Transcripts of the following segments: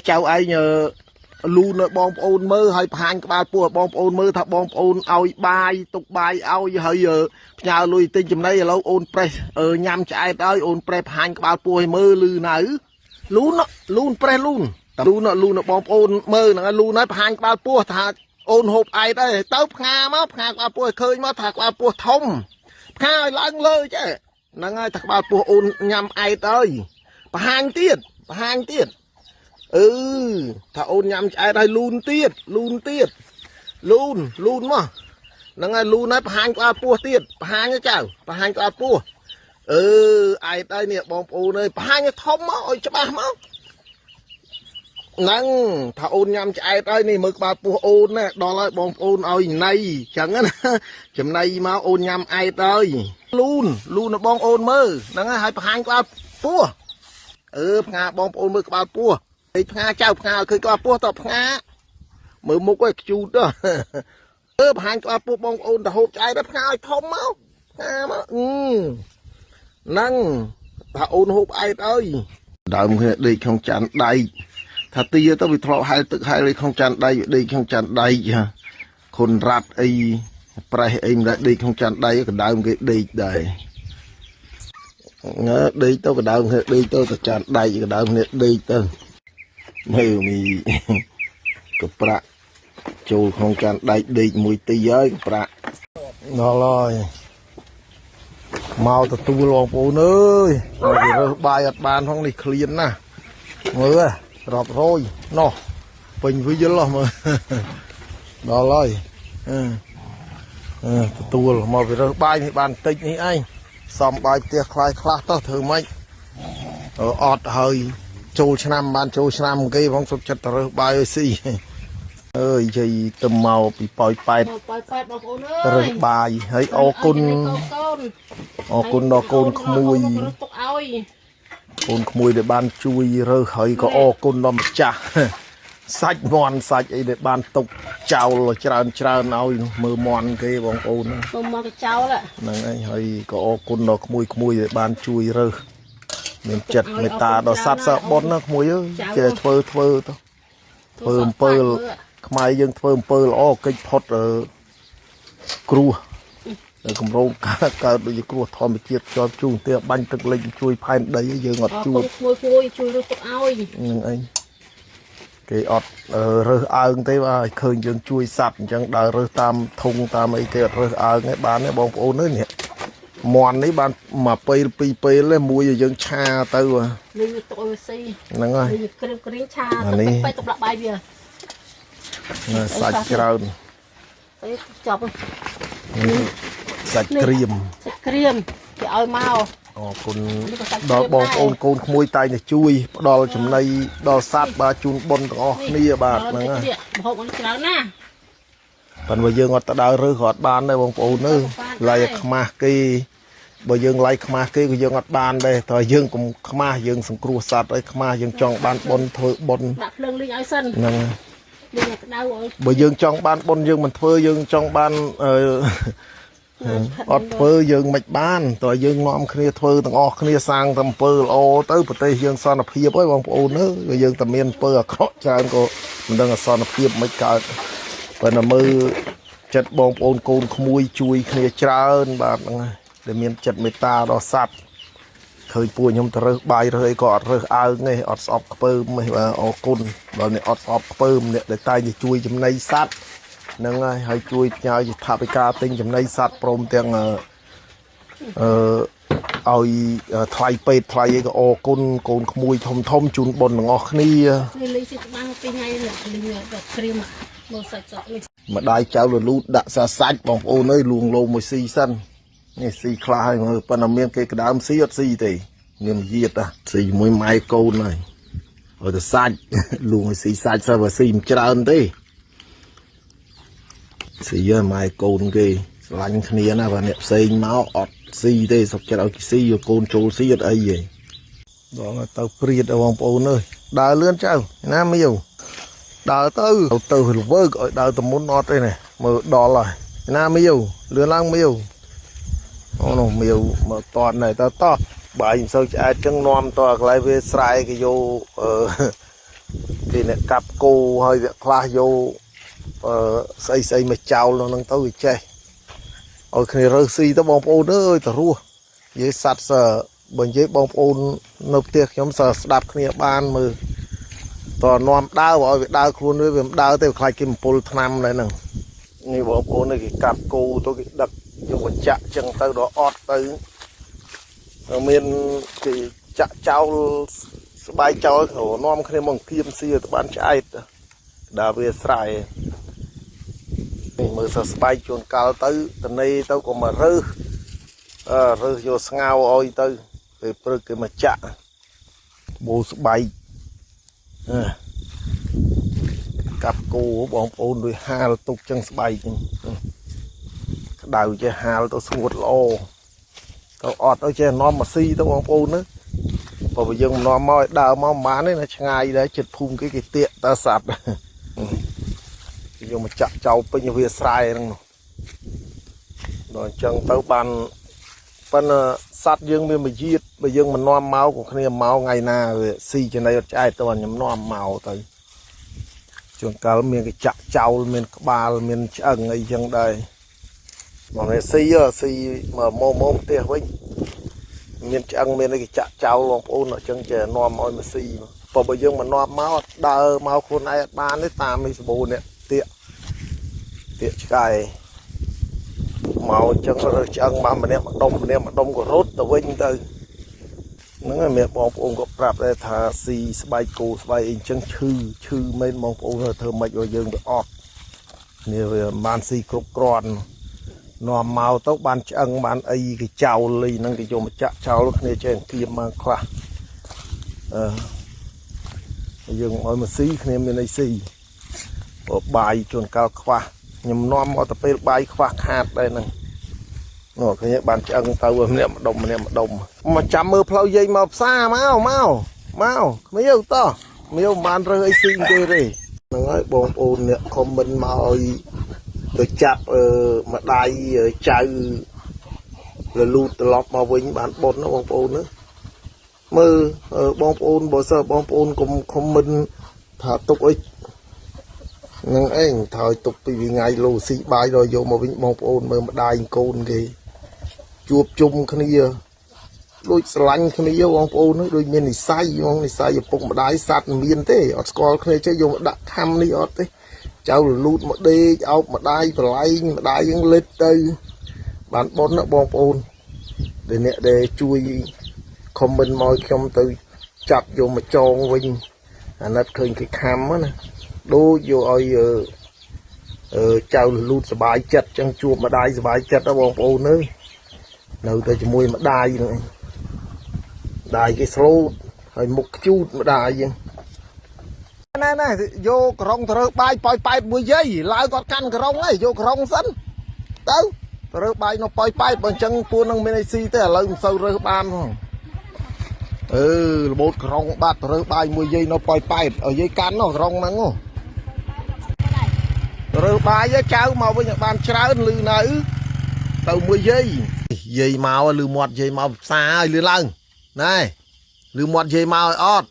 chào ai nhờ luôn ở bom ôn mơ hay phang cái ba pua bom ôn mơ thằng bom ôn ao bài tục bài ao hơi giờ nhà lui tinh chùm này lâu ôn pre nhằm chạy tới ôn pre phang cái ba pua mơ lư nữ luôn pre luôn nó bom ôn mơ nó luôn nói phang cái ba pua thà ôn hộp ai đây tớp nga má phang ba pua khơi má thà ba pua thông nga lăng lơ chứ nó ngay thằng ba pua ôn nhằm ai tới phang tiết thà ôn nhằm chạy đây luôn tiết luôn mà nó ngay luôn nói phang qua pua tiết phang cho chào phang qua pua ai đây nè bom ôn ơi phang cho thông máu ơi cho ba máu năng thà ôn nhằm chạy đây nè mực ba pua ôn nè đó là bom ôn ơi này chẳng á chấm này mà ôn nhằm ai đây luôn là bom ôn mơ nó ngay hai phang qua pua phang bom ôn mơ qua pua phá chào phá khơi qua pua tập phá mở một cái chú đó phá qua pua bông ôn đã hộp trái đất phá thông máu phá mà năng thà ôn hộp ai ơi đầm đi không chặn đây thà tia tao bị thọ hai tự hai không chặn đây đi không chặn đây khôn rạt ấy prai em đã đi không chặn đây cái đầm cái đi đây ngớ đi tao cái đầm đi tao chặn đây cái đầm đi tao mày cái bạ chú không can đại đi mùi tì giới cái bạ nó rồi mau tu lòng phụ ơi rồi bài ở bàn không đi clean nè mưa rọp rồi nó bình với dưới lo mà đó rồi tu mà về rồi bài thì bàn tịch như anh xong bài tiệc khai khát tao thử mấy ọt hơi châu năm ban châu năm cái bóng sụp chặt rồi bay xì ơi gì tầm màu bị bòi bẹt rồi bài hay ô côn đó côn khmui để ban chui rồi hơi có ô côn đó mà chả sạch mòn sạch ấy để ban tục chào rồi tràn ao mưa mòn cái bóng ôn cái chào lại này hơi có ô côn đó khmui để ban chui rồi mình chật người ta đó sát sợ bón nó muối chơi phơ mai dương phơ là cái phốt ở cua cùng rau cá đôi cua thò một chiếc cho chuông tia banh thực linh chui phai đấy giờ ngọt chua chui được ao nhưng anh cái ọt rơ ương thế mà khơi dương chui sạch chẳng đợi rơ tam thùng tam ấy cái rơ ương ấy bán ấy bông ôn nữa nhỉ mòn đấy bạn mà pi lên mua giờ dân cha tới rồi nè ơi sạch rau sạch cream thì ơi mau con đó bông ôn côn môi tay này chui đo chấm này đo sát ba chun bon to nia bạc nè còn bây giờ ngọt ta đào rơi gọt ban đây bông ôn nữa lại mà cái bởi dương lấy khma kia của dương ngọt bàn đây thời dương cũng khma dương sùng cua sạt ấy khma dương chọn ban bon thôi bon bởi dương chọn ban bon dương mình phơi dương chọn ban ọt phơi dương mạch ban thời dương nóm kia phơi thằng o kia sang tầm phơi o tới bờ tây dương son lập hiệp ấy bông ôn nữa rồi dương tầm miền phơi khó tràn cô mình đang là son lập hiệp mấy cái và là mơ chật bông ôn côn mui chui kia trơn bạn để miền chật mê ta đó sạch khơi pua nhung ta rơi bài rơi có rơi ao ngay ọt sọp pơm mày và ô côn rồi này ọt sọp pơm này để tay gì chui chấm nay sạch nâng ai hay chui nhau gì tháp ca tinh chấm nay sạch prom tiếng ôi thay pet thay cái ô côn mùi thom chun bồn ngọt ni mà đai cháu là lút đã xa sạch bóng ô nơi luồng lô mùi xì sân này xì khai mà phần miền cái đám xì thì miền diệt xì mùi mai câu này ở từ sạch luồng xì sạch sao mà xì trơn thế xì mai câu cái lạnh kia na và nẹp xì máu ọt xì thế sọc cho đâu xì rồi côn trâu xì ở đây vậy đó là tàu priệt ở vòng ôn ơi đào lươn cháu nam yêu đào từ vơi gọi đào tầm muốn nót đây này mà đỏ lại nam yêu lươn lang yêu nó miêu mà toàn này ta to bài sao chạy chân non to lại về sai cái vô ពីអ្នកកាប់គោហើយវាខ្លះយកស្អីមកចោលនៅនឹងទៅវាចេះឲ្យគ្នារើសស៊ីទៅបងប្អូនអើយទៅរស់និយាយសัตว์បើនិយាយបងប្អូននៅផ្ទះខ្ញុំស្ដាប់គ្នាបានមើលតើនាំដើរឲ្យវាដើរខ្លួនវាមិនដើរទេខ្លាចគេបំពុលថ្នាំដែរហ្នឹងនេះបងប្អូននេះគេកាប់គោទៅគេដឹកយកមកចាក់ចឹងទៅដល់អត់ទៅមានគេចាក់ចោលស្បែកចោលនាំគ្នាមកគៀមស៊ីទៅបានឆ្អែតដល់វាស្រែនេះមើលស្បែកជួនកាលទៅតនីទៅក៏មករើសយកស្ងោឲ្យទៅពេលព្រឹកគេមកចាក់បូស្បែកកាប់គោបងប្អូនដូចហាលទុកចឹងស្បែកហ្នឹងក្តៅចេះហាលទៅស្ងួតល្អទៅអត់ទៅចេះនាំមកស៊ីទៅបងប្អូនណាបើយើងនាំមកឲ្យដើរមកប្រហែលនេះណាឆ្ងាយដែរចិត្តភូមិគេទៀកតើសัตว์យកមកចាក់ចោលពេញវាស្រែហ្នឹងដល់អញ្ចឹងទៅបានប៉ុន្តែសัตว์យើងមានមួយជាតិបើយើងមិននាំមកក៏គ្នាមកថ្ងៃណាវាស៊ីចំណីអត់ឆ្អែតទៅខ្ញុំនាំមកទៅជួនកាលមានគេចាក់ចោលមានក្បាលមានឆ្អឹងអីចឹងដែរមកនេះស៊ីមកផ្ទះវិញមានឆ្អឹងមានអីគេចាក់ចោលបងប្អូនអញ្ចឹងចេះនាំឲ្យមកស៊ីបើយើងមិននាំមកដើរមកខ្លួនឯងអត់បានទេតាមនេះសម្បូរនេះទៀកឆ្កែមកអញ្ចឹងរើសឆ្អឹងមកម្នាក់ម្ដុំក៏រត់ទៅវិញទៅហ្នឹងហើយមានបងប្អូនក៏ប្រាប់ដែរថាស៊ីស្បែកគោស្បែកអីអញ្ចឹងឈឺមែនបងប្អូនធ្វើម៉េចឲ្យយើងទៅអត់នេះវាបានស៊ីគ្រប់គ្រាន់នាំមកទៅបានឆ្អឹងបានអីគេចោលលីហ្នឹងគេយកមកចាក់ចោលគ្នាចេះគៀមមកខ្លះយើងឲ្យមកស៊ីគ្នាមានអីស៊ីបាយជួនកាលខ្វះខ្ញុំនាំមកទៅពេលបាយខ្វះខាតដែរហ្នឹងនោះឃើញបានឆ្អឹងទៅម្នាក់ម្ដុំមកចាំមើលផ្លូវយាយមកផ្សារមកគ្មានទៅតោះមានបានរើសអីស៊ីគេទេហ្នឹងហើយបងប្អូនអ្នកខមមិនមកឲ្យទៅចាប់ម្ដាយចៅរលូតត្រឡប់មកវិញបានបុណ្យណាបងប្អូនណាមើលបងប្អូនបើសិនបងប្អូនកុំខមមិនថាទុកអីនឹងឯងថយទុកពីថ្ងៃលោស៊ីបាយដល់យកមកវិញបងប្អូនមើលម្ដាយកូនគេជួបជុំគ្នាដូចស្រឡាញ់គ្នាបងប្អូនដូចមាននិស័យឪពុកម្ដាយសัตว์មានទេអត់ស្គាល់គ្នាចេះយកមកដាក់ខំនេះអត់ទេចៅរលូតមកដេកអោបម្ដាយប្រឡែងម្ដាយយើងលេចទៅបានបុណ្យណាបងប្អូនដែលអ្នកដែលជួយខមមិនមកខ្ញុំទៅចាប់យកមកចងវិញអាណិតឃើញគេខំណាដូចយកឲ្យចៅរលូតសុបាយចិត្តចឹងជួបម្ដាយសុបាយចិត្តណាបងប្អូននៅទៅជាមួយម្ដាយហ្នឹងម្ដាយគេស្លូតហើយមុខខ្ជូតម្ដាយហ្នឹងណែយកក្រុងទៅរើបាយប៉ោយប៉ែតមួយយាយឡើងគាត់កាន់ក្រុងហើយយកក្រុងសិនទៅរើបាយនៅប៉ោយប៉ែតបើអញ្ចឹងពួកនឹងមានអីស៊ីទេឥឡូវមិនសូវរើបានផងរបូតក្រុងបាត់ទៅរើបាយមួយយាយនៅប៉ោយប៉ែតឲ្យយាយកាន់នោះក្រុងហ្នឹងរើបាយចៅមកវិញឲ្យបានច្រើនលឺនៅទៅមួយយាយមកលឺមាត់យាយមកផ្សារឲ្យលឺឡើងណែលឺមាត់យាយមកឲ្យអត់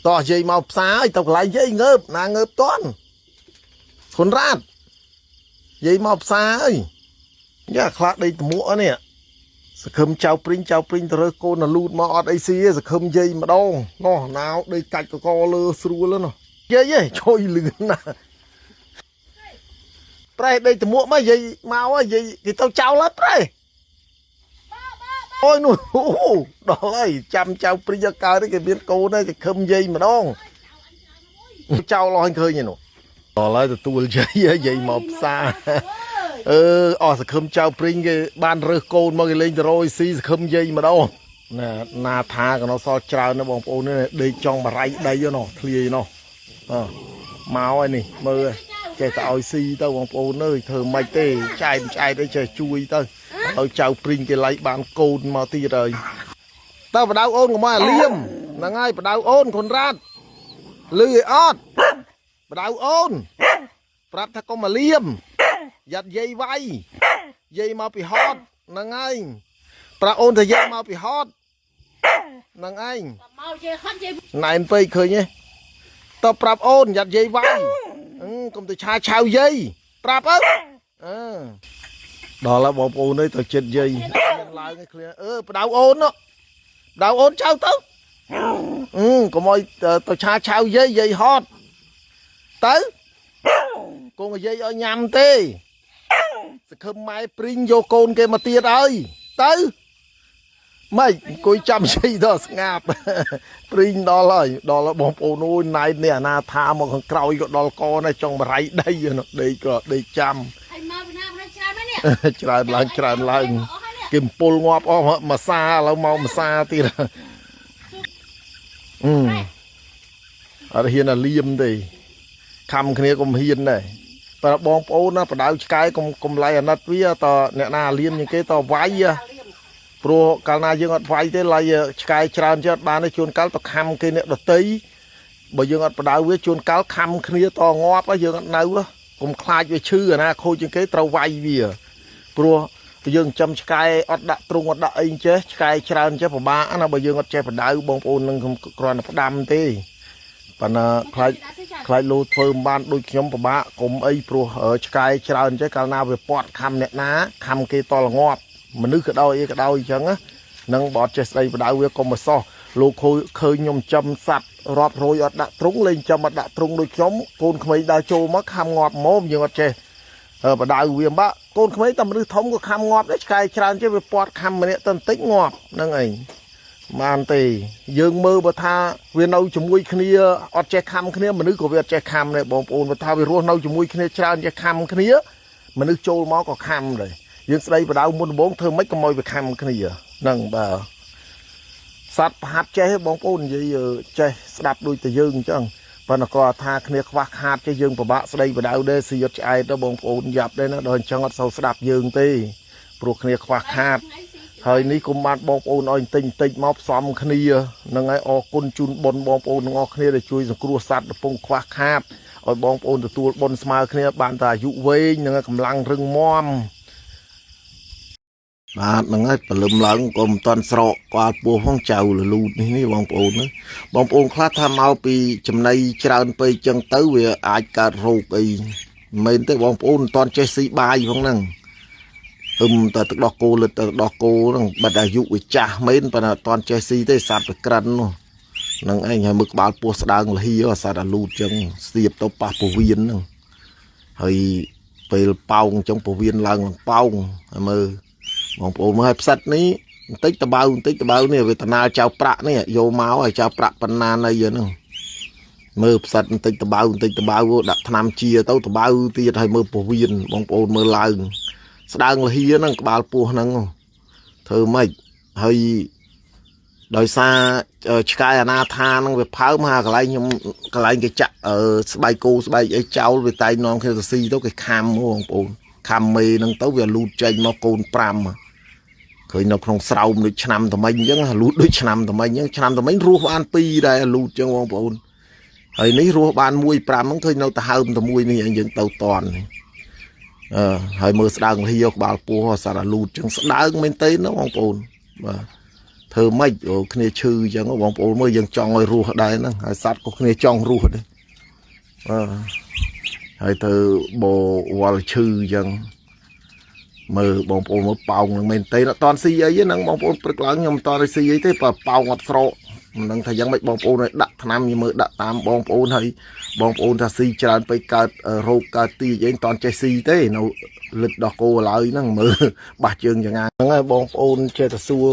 តោះយាយមកផ្សារឲ្យទៅកន្លែងយាយងើបណាងើបតន់ខុនរ៉ាត់យាយមកផ្សារអើយយ៉ាខ្លាក់ដីត្មួកនេះសង្ឃឹមចៅព្រីងទៅរើកូនលូតមកអត់អីស៊ីទេសង្ឃឹមយាយម្ដងនោះណាវដីកាច់កកលើស្រួលនោះយាយជួយលឿនណាប្រែដីត្មួកមកយាយមកយាយគេទៅចោលហើយប្រែអូយនោះដល់ហើយចាំចៅព្រីងកើតគេមានកូនហើយគេខឹមយាយម្ដងចោលឲ្យឃើញនោះដល់ហើយទទួលយាយមកផ្សារអស់សង្ឃឹមចៅព្រីងគេបានរើសកូនមកគេលេងទៅរយស៊ីសង្ឃឹមយាយម្ដងណាថាកណោះសល់ច្រើនណាបងប្អូននេះដេកចង់បរៃដីនោះធ្លាយនោះមកហើយនេះមើលចេះតែឲ្យស៊ីទៅបងប្អូនអើយធ្វើម៉េចទេចែកអីចេះជួយទៅឲ្យចៅព្រីងគេឡៃបានកូនមកទៀតហើយតើបដៅអូនកុំឲ្យលៀមហ្នឹងហើយបដៅអូនខុនរ៉ាត់លឺឲ្យអត់បដៅអូនប្រាប់ថាកុំមកលៀមយ៉ាត់យាយវាយយាយមកពីហត់ហ្នឹងឯងប្រាប់អូនថាយាយមកពីហត់ហ្នឹងឯងមកយាយហត់យាយណែនពេកឃើញទេ តប្រាប់អូនយ៉ាត់យាយវាយកុំទៅឆាឆៅយាយប្រាប់ដល់ហើយបងប្អូនទៅចិត្តយាយមានឡើងឯឃ្លាបដៅអូនបដៅអូនចៅទៅកុំឲ្យទៅឆាឆៅយាយហត់ទៅកូនយាយឲ្យញ៉ាំទេសង្ឃឹមម៉ែព្រីងយកកូនគេមកទៀតហើយទៅម៉េចអង្គុយចាំយាយដល់ស្ងាត់ព្រីងដល់ហើយបងប្អូនអូយណៃនេះអាណាថាមកខាងក្រោយក៏ដល់កនេះចង់បរៃដីដេកក៏ដេកចាំច្រើនឡើងគេអំពុលងាប់អស់មួយសាឥឡូវមកមួយសាទៀតអត់ហ៊ានលៀមទេខំគ្នាកុំហ៊ានដែរតែបងប្អូនណាបដៅឆ្កែកុំឡៃអាណិតវាតអ្នកណាលៀមជាងគេតវាយព្រោះកាលណាយើងអត់វាយទេឡៃឆ្កែច្រើនជាអត់បានទេជួនកាលទៅខំគេអ្នកដតីបើយើងអត់បដៅវាជួនកាលខំគ្នាតងាប់យើងអត់នៅកុំខ្លាចវាឈឺអាណាខូចជាងគេត្រូវវាយវាព្រោះយើងចាំឆ្កែអត់ដាក់ទ្រុងអត់ដាក់អីចេះឆ្កែច្រើនចេះពិបាកណាបើយើងអត់ចេះបដៅបងប្អូននឹងគ្រាន់តែផ្ដាំទេប៉ុន្តែខ្លាចលោធ្វើមិនបានដូចខ្ញុំពិបាកកុំអីព្រោះឆ្កែច្រើនចេះកាលណាវាពាត់ខំអ្នកណាខំគេតលងាប់មនុស្សក៏ដោយអីក៏ដោយអញ្ចឹងនឹងបើអត់ចេះស្ដីបដៅវាកុំមកសោះលោកឃើញខ្ញុំចាំសัตว์រាប់រយអត់ដាក់ទ្រុងលេងចាំអត់ដាក់ទ្រុងដូចខ្ញុំកូនក្មេងដើរចូលមកខំងាប់ម៉មយើងអត់ចេះបដៅវាបាក់កូនក្មេងតែមនុស្សធំក៏ខំងាប់ដែរឆ្កែច្រើនចេះវាពាត់ខំម្នាក់ទៅបន្តិចងាប់ហ្នឹងឯងបានទេយើងមើលបើថាវានៅជាមួយគ្នាអត់ចេះខំគ្នាមនុស្សក៏វាអត់ចេះខំដែរបងប្អូនបើថាវារស់នៅជាមួយគ្នាច្រើនចេះខំគ្នាមនុស្សចូលមកក៏ខំដែរយើងស្ដីបដៅមុនដំបូងធ្វើម៉េចកុំឲ្យវាខំគ្នាហ្នឹងបាទសត្វប្រហាត់ចេះបងប្អូននិយាយចេះស្ដាប់ដូចតែយើងអញ្ចឹងប៉ុន្តែគាត់ថាគ្នាខ្វះខាតចេះយើងពិបាកស្ដីបដៅដែរស៊ីអត់ឆ្អែតទៅបងប្អូនយ៉ាប់ដែរណាដល់អញ្ចឹងអត់សូវស្ដាប់យើងទេព្រោះគ្នាខ្វះខាតហើយនេះគុំបានបងប្អូនឲ្យបន្តិចមកផ្សំគ្នានឹងឲ្យអរគុណជូនបុណ្យបងប្អូនទាំងអស់គ្នាដែលជួយសង្គ្រោះសត្វកំពុងខ្វះខាតឲ្យបងប្អូនទទួលបុណ្យស្មើគ្នាបានតែអាយុវែងនិងកម្លាំងរឹងមាំបាទហ្នឹងហើយព្រលឹមឡើងក៏មិនតាន់ស្រកក្បាលពោះផងចៅលលូតនេះបងប្អូនណាបងប្អូនខ្លះថាមកពីចំណីច្រើនពេកចឹងទៅវាអាចកើតរោគអីមិនមែនទេបងប្អូនមិនតាន់ចេះស៊ីបាយផងហ្នឹងតែទឹកដោះគោលិតទឹកដោះគោហ្នឹងបាត់អាយុវាចាស់មែនប៉ុន្តែអត់តាន់ចេះស៊ីទេសត្វវាក្រិននោះហ្នឹងឯងហើយមើលក្បាលពោះស្ដើងលហីសត្វអាលូតចឹងស្ទាបទៅប៉ះពោះវៀនហ្នឹងហើយពេលប៉ោងចឹងពោះវៀនឡើងប៉ោងហើយមើលបងប្អូនមើលឲ្យផ្សិតនេះបន្តិចតបៅនេះវេទនាចៅប្រាក់នេះយកមកឲ្យចៅប្រាក់ប៉ុណ្ណាណីហ្នឹងមើលផ្សិតបន្តិចតបៅដាក់ថ្នាំជាទៅតបៅទៀតឲ្យមើលពោះវៀនបងប្អូនមើលឡើងស្ដើងលហីហ្នឹងក្បាលពោះហ្នឹងធ្វើម៉េចហើយដោយសារឆ្កែអាណាថាហ្នឹងវាផើមហើកន្លែងខ្ញុំកន្លែងគេចាក់ស្បែកគោស្បែកអីចោលវាតែងនាំគ្នាទៅស៊ីទៅគេខាំបងប្អូនខំមេហ្នឹងទៅវាលូតចេញមកកូន5ឃើញនៅក្នុងស្រោមដូចឆ្នាំត្មិញអញ្ចឹងលូតដូចឆ្នាំត្មិញអញ្ចឹងឆ្នាំត្មិញរស់បាន2ដែរលូតអញ្ចឹងបងប្អូនហើយនេះរស់បាន1 5ហ្នឹងឃើញនៅទៅហើមតែមួយនេះយើងទៅតន់ហើយមើលស្ដើងលហីក្បាលពោះសារលូតអញ្ចឹងស្ដើងមែនទេណាបងប្អូនបាទធ្វើម៉េចគ្នាឈឺអញ្ចឹងបងប្អូនមើលយើងចង់ឲ្យរស់ដែរហ្នឹងហើយសត្វក៏គ្នាចង់រស់ដែរហើយទៅបវល់ឈឺអញ្ចឹងមើលបងប្អូនមើលប៉ោងនឹងមែនទេអត់តន់ស៊ីអីហ្នឹងបងប្អូនព្រឹកឡើងខ្ញុំអត់តន់ស៊ីអីទេបើប៉ោងអត់ស្រកមិនដឹងថាយ៉ាងម៉េចបងប្អូនឲ្យដាក់ថ្នាំយមើលដាក់តាមបងប្អូនហើយបងប្អូនថាស៊ីច្រើនពេកកើតរោគកើតទីអីមិនតន់ចេះស៊ីទេនៅលិតដោះគោឡើយហ្នឹងមើលបាសជើងយ៉ាងណាហ្នឹងហើយបងប្អូនចេះតែសួរ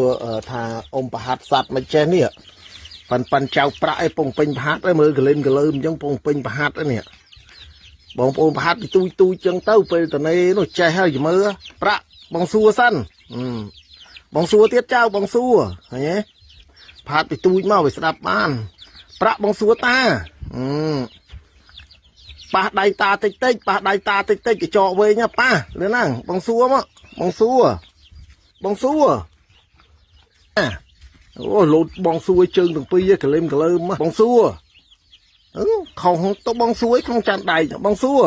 ថាអ៊ំប្រហាត់សัตว์មិនចេះនេះប៉ាន់ចៅប្រាក់ឯងពងពេញប្រហាត់ឯងមើលកលែមកលើមអញ្ចឹងពងពេញប្រហាត់ឯនេះបងប្អូនប្រហាត់ពីទូចចឹងទៅពេលតនេនោះចេះហើយមើលប្រាក់បងសួរសិនបងសួរទៀតចៅបងសួរឃើញទេប្រហាត់ពីទូចមកវាស្ដាប់បានប្រាក់បងសួរតាប៉ះដៃតាតិចកញ្ចក់វែងប៉ះលឿនណាស់បងសួរមកបងសួរអូលោតបងសួរជើងទាំងពីរកលែមកលើមបងសួរខំទៅបងសួរក្នុងចានដៃបងសួរ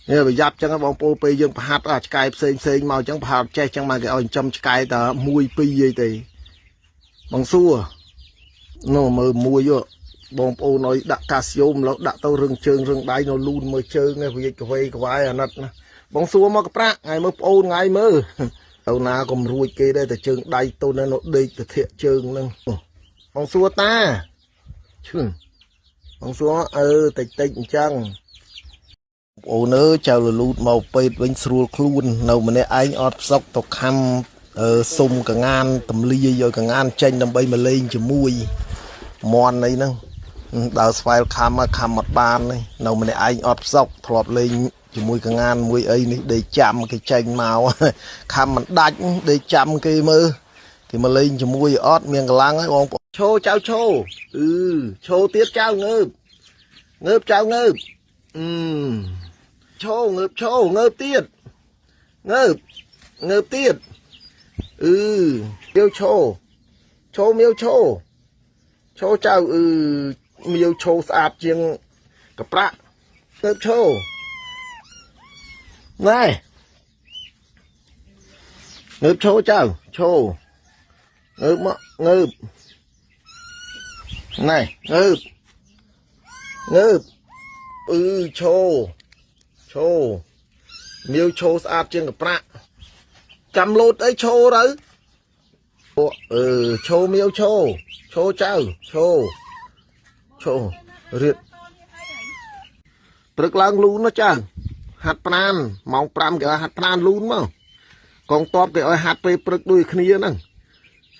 នេះប្រយ័ត្នចឹងបងប្អូនពេលយើងប្រហាត់ឆ្កែផ្សេងមកចឹងប្រហាត់ចេះចឹងមកគេឲ្យចិញ្ចឹមឆ្កែតែ1 2អីទេបងសួរនោះមើល1 បងប្អូនឲ្យដាក់កាស៊ីយ៉ូមឡូវដាក់ទៅរឹងជើងរឹងដៃនៅលូនមើលជើងឯងវាកវៃក្វាយអាណិតណាបងសួរមកកប្រាក់ថ្ងៃមើលប្អូនថ្ងៃមើលទៅណាក៏មិនរួចគេដែរតែជើងដៃទៅនៅដេកទៅធាក់ជើងហ្នឹងបងសួរតាឈឹងបងសួរតិចអញ្ចឹងបងអូនអើយចៅលលូតមកពេទ្យវិញស្រួលខ្លួននៅម្នាក់ឯងអត់ផ្សុកទៅខំសុំកងានទំលាយឲ្យកងានចេញដើម្បីមកលេងជាមួយមន់អីហ្នឹងដើរស្វែលខំអត់បានទេនៅម្នាក់ឯងអត់ផ្សុកធ្លាប់លេងជាមួយកងានមួយអីនេះដេកចាំគេចេញមកខំមិនដាច់ដេកចាំគេមើលគេមកលេងជាមួយអត់មានកម្លាំងហើយបងប្អូនឈោចៅឈោឈោទៀតចៅងើបចៅងើបឈោងើបទៀតងើបទៀតមៀវឈោមៀវឈោចៅមៀវឈោស្អាតជាងកប្រាក់ងើបឈោណែងើបឈោចៅឈោងើបមកងើបណែងើបឈោមៀវឈោស្អាតជាងកប្រាក់ចាំលោតអីឈោទៅឈោមៀវឈោចៅឈោរៀបព្រឹកឡើងលូនណាចាហាត់ប្រាណម៉ោង5គេឲ្យហាត់ប្រាណលូនមកកងតបគេឲ្យហាត់ពេលព្រឹកដូចគ្នាហ្នឹង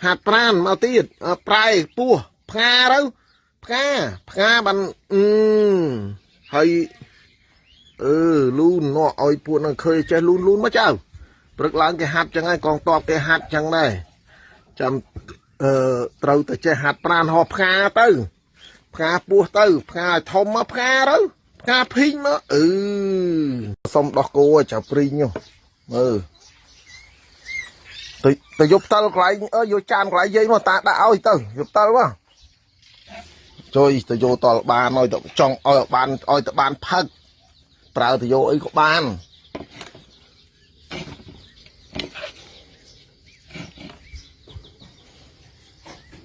ហាត់ប្រាណមកទៀតប្រែពោះផ្ងាទៅផ្ងាបានហើយលូននោះឲ្យពួកនឹងឃើញចេះលូនមកចៅព្រឹកឡើងគេហាត់ចឹងហើយកងតបគេហាត់ចឹងដែរចាំត្រូវតែចេះហាត់ប្រាណហោះផ្ងាទៅផ្ងាពោះទៅផ្ងាឲ្យធំមកផ្ងាទៅផ្ងាភីងមកសុំដោះគោឲ្យចៅព្រីងមើលទៅយកផ្តិលកន្លែងយកចានកន្លែងយាយមកតាដាក់ឲ្យទៅយកផ្តិលមកជួយទៅយកតលបានឲ្យទៅចង់ឲ្យទៅបានផឹកប្រើទៅយកអីក៏បាន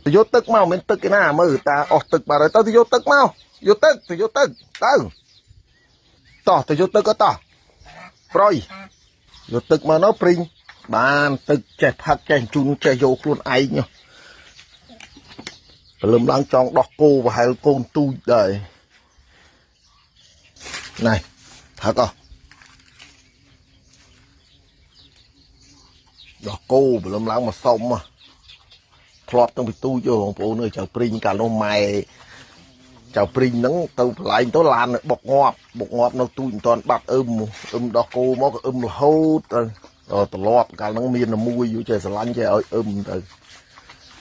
ទៅយកទឹកមកមិនទឹកឯណាមើលតាអស់ទឹកបាត់ហើយទៅយកទឹកមកយកទឹកទៅយកទឹកទៅយកទឹកក៏តោះប្រយយកទឹកមកនោះព្រីងបានទឹកចេះផឹកចេះជូនចេះយកខ្លួនឯងព្រលឹមឡើងចង់ដោះគោប្រហែលកូនទូចដែរណែផឹកដោះគោព្រលឹមឡើងមកសុំធ្លាប់តាំងពីទូចបងប្អូនអើយចៅព្រីងកាលនោះម៉ែចៅព្រីងហ្នឹងទៅកន្លែងទៅឡានបុកងាប់នៅទូចមិនទាន់បាត់ដោះគោមកក៏រហូតទៅត្រឡប់កាលហ្នឹងមានមួយយូរចេះស្រឡាញ់ចេះឲ្យទៅ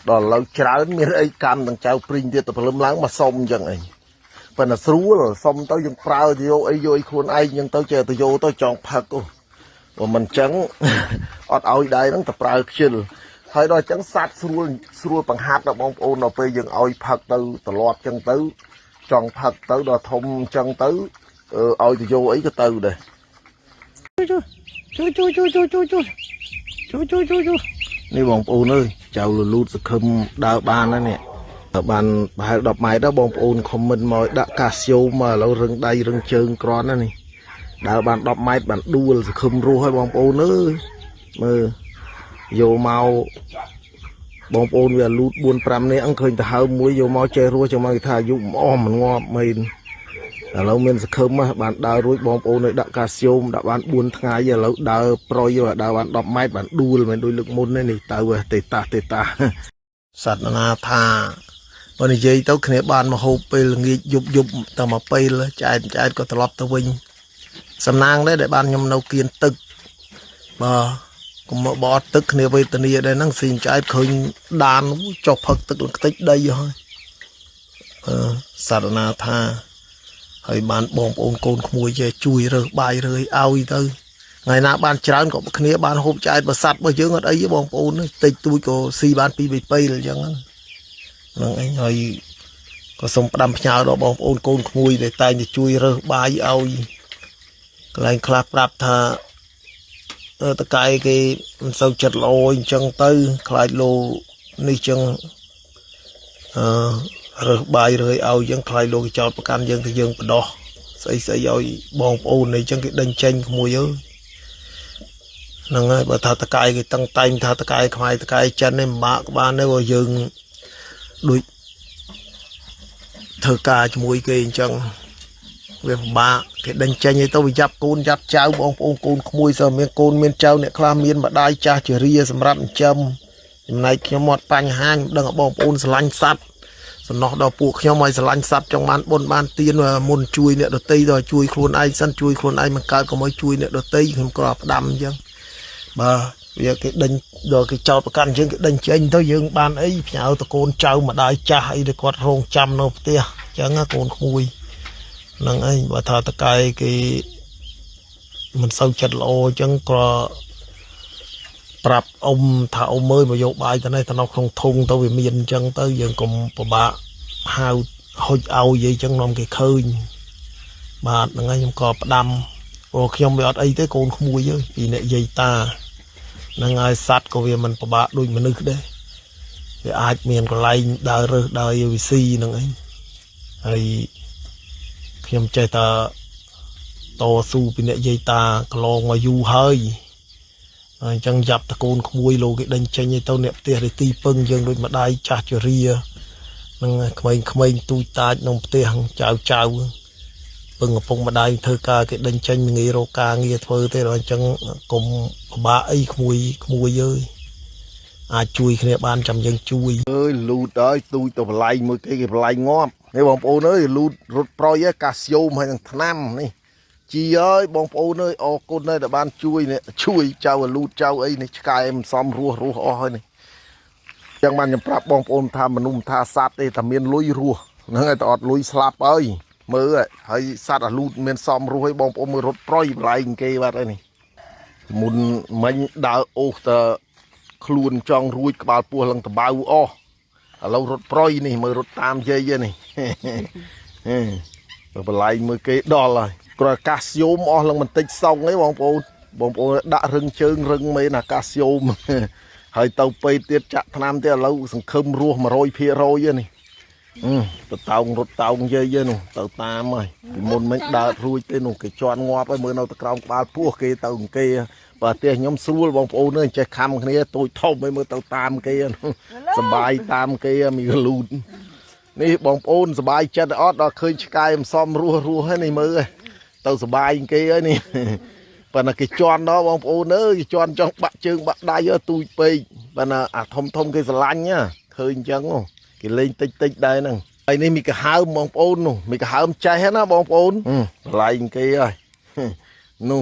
ដល់ឥឡូវច្រើនមានអីកាន់ទាំងចៅព្រីងទៀតទៅព្រលឹមឡើងមកសុំអញ្ចឹងអីប៉ុន្តែស្រួលសុំទៅយើងប្រើទៅយកអីខ្លួនឯងអញ្ចឹងទៅចេះទៅយកទៅចង់ផឹកបើមិនអញ្ចឹងអត់ឲ្យដែរហ្នឹងទៅប្រើខ្ជិលហើយដល់អញ្ចឹងសัตว์ស្រួលបង្ហាត់ដល់បងប្អូនដល់ពេលយើងឲ្យផឹកទៅត្រឡប់អញ្ចឹងទៅចង់ផឹកទៅដល់ធំអញ្ចឹងទៅឲ្យទៅយកអីក៏ទៅដែរនេះបងប្អូនអើយចៅលលូតសង្ឃឹមដើរបានណានេះបានប្រហែល10ម៉ែត្រដល់បងប្អូនខមមិនមកដាក់កាស៊ីយ៉ូមកឥឡូវរឹងដៃរឹងជើងក្រាន់ណានេះដើរបាន10ម៉ែត្របានដួលសង្ឃឹមរស់ហើយបងប្អូនអើយមើលយកមកបងប្អូនវាលូត 4-5 នាក់ឃើញទៅហើមួយយកមកចេះរស់ចាំមកគេថាអាយុមិនងាប់មែនឥឡូវមានសង្ឃឹមបានដើររួចបងប្អូនឲ្យដាក់កាស៊ីយ៉ូមដាក់បាន4ថ្ងៃឥឡូវដើរប្រយដើរបាន10ម៉ែត្របានដួលមិនដូចលើកមុនទេនេះទៅទេតាសត្វណាថាបើនិយាយទៅគ្នាបានមកហូបពេលល្ងាចយប់តែមកពេលចែកក៏ត្រឡប់ទៅវិញសំណាងដែរដែលបានខ្ញុំនៅគៀនទឹកបាទកុំបោះទឹកគ្នាវេទនាដែរហ្នឹងស៊ីចែកឃើញដានចុះផឹកទឹកខ្ទេចដីហើយសារណាថាហើយបានបងប្អូនកូនក្មួយចេះជួយរើសបាយរើសឲ្យទៅថ្ងៃណាបានច្រើនក៏គ្នាបានហូបចែកប្រសាទរបស់យើងអត់អីទេបងប្អូនតិចតួចក៏ស៊ីបាន2-3ពេលអញ្ចឹងហ្នឹងឯងហើយក៏សូមផ្ដាំផ្ញើដល់បងប្អូនកូនក្មួយដែលតែងតែជួយរើសបាយឲ្យកន្លែងខ្លះប្រាប់ថាតកែគេមិនសូវចិត្តល្អអញ្ចឹងទៅខ្លាចលោនេះចឹង រើសបាយរើឲ្យយើងថ្លៃលោកចោតប្រកាន់យើងទៅយើងបដោះស្អីឲ្យបងប្អូននេះចឹងគេដេញចេញក្មួយអើយហ្នឹងហើយបើថាតកែគេតឹងតែងថាតកែខ្មែរតកែចិននេះមិនបាក់ក្បានទេព្រោះយើងដូចធ្វើការជាមួយគេអញ្ចឹងវាពិបាកគេដេញចេញទៅវាយ៉ាប់កូនយ៉ាប់ចៅបងប្អូនកូនក្មួយសើមានកូនមានចៅអ្នកខ្លះមានម្ដាយចាស់ជារាសម្រាប់ចិញ្ចឹមចំណែកខ្ញុំអត់បញ្ហាខ្ញុំដឹងបងប្អូនស្រឡាញ់សត្វសំណោះដល់ពួកខ្ញុំឲ្យស្រឡាញ់សត្វចង់បានបុណ្យបានទានមុនជួយអ្នកដទៃដល់ជួយខ្លួនឯងសិនជួយខ្លួនឯងមិនកើតក៏មកជួយអ្នកដទៃខ្ញុំក៏ផ្ដាំអញ្ចឹងបាទវាគេដេញដល់គេចោតប្រកាន់យើងគេដេញចេញទៅយើងបានអីផ្ញើតកូនចៅម្ដាយចាស់អីទៅគាត់រងចាំនៅផ្ទះអញ្ចឹងកូនក្មួយហ្នឹងឯងបើថាតកែគេមិនសូវចិត្តល្អអញ្ចឹងក៏ប្រាប់អ៊ំថាអ៊ំមើលមកយកបាយទៅនេះទៅនៅក្នុងធុងទៅវាមានអញ្ចឹងទៅយើងកុំពិបាកហៅហុចឲ្យអីចឹងនាំគេឃើញបាទហ្នឹងហើយខ្ញុំក៏ផ្ដាំព្រោះខ្ញុំវាអត់អីទេកូនក្មួយអើយពីអ្នកយាយតាហ្នឹងហើយសัตว์ក៏វាមិនពិបាកដូចមនុស្សដែរវាអាចមានកន្លែងដើររើសដើរយវិស៊ីហ្នឹងឯងហើយខ្ញុំចេះតែតស៊ូពីអ្នកយាយតាកន្លងមកយូរហើយអញ្ចឹងយ៉ាប់តកូនក្មួយលោកគេដេញចេញទៅអ្នកផ្ទះទីពឹងយើងដូចម្ដាយចាស់ជរានឹងក្មេងៗទូចតាចក្នុងផ្ទះចៅពឹងកំពុងម្ដាយធ្វើការគេដេញចេញងាយរកការងារធ្វើទេដល់អញ្ចឹងកុំពិបាកអីក្មួយអើយអាចជួយគ្នាបានចាំយើងជួយអើយលូតហើយទូចទៅបលែងមួយគេបលែងងាប់នេះបងប្អូនអើយលូតរត់ប្រយកាស្យូមហើយនឹងថ្នាំនេះជីអើយបងប្អូនអើយអរគុណហើយដែលបានជួយនេះជួយចៅលូតចៅអីនេះឆ្កែមិនសមរស់អស់ហើយនេះចឹងបានខ្ញុំប្រាប់បងប្អូនថាមនុស្សថាសត្វទេតែមានលុយរស់ហ្នឹងហើយតែអត់លុយស្លាប់ហើយមើលហើយសត្វអាលូតមានសមរស់ហើយបងប្អូនមើលរត់ប្រយបលែងគេបាត់ហើយនេះមុនមិញដើរអូសទៅខ្លួនចង់រួចក្បាលពោះឡើងតបៅអស់ឥឡូវរត់ប្រយនេះមើលរត់តាមយាយនេះបលែងមើលគេដល់ហើយគ្រាន់កាស្យូមអស់ឡើងបន្តិចសងឯងបងប្អូនដាក់រឹងជើងរឹងមេណាកាស្យូមហើយទៅពេទ្យទៀតចាក់ថ្នាំទៀតឥឡូវសង្ឃឹមរស់ 100% នេះទៅតោងរត់តោងយាយនោះទៅតាមហើយពីមុនមិញដើររួចទេនោះគេជន់ងាប់ហើយមើលនៅទៅក្រោមក្បាលពោះគេទៅគេបើផ្ទះខ្ញុំស្រួលបងប្អូននេះចេះខំគ្នាទូចធំឲ្យមើលទៅតាមគេសបាយតាមគេមានលូតនេះបងប្អូនសបាយចិត្តអត់ដល់ឃើញឆ្កែមិនសមរស់ហើយនេះមើលទៅសបាយគេហើយនេះបើណាគេជន់ដល់បងប្អូនអើយជន់ចង់បាក់ជើងបាក់ដៃទូចពេកបើណាអាធំគេស្រឡាញ់ឃើញអញ្ចឹងគេលេងតិចដែរហ្នឹងហើយនេះមានកាហើមបងប្អូននោះមានកាហើមចេះណាបងប្អូនស្រឡាញ់គេហើយនោះ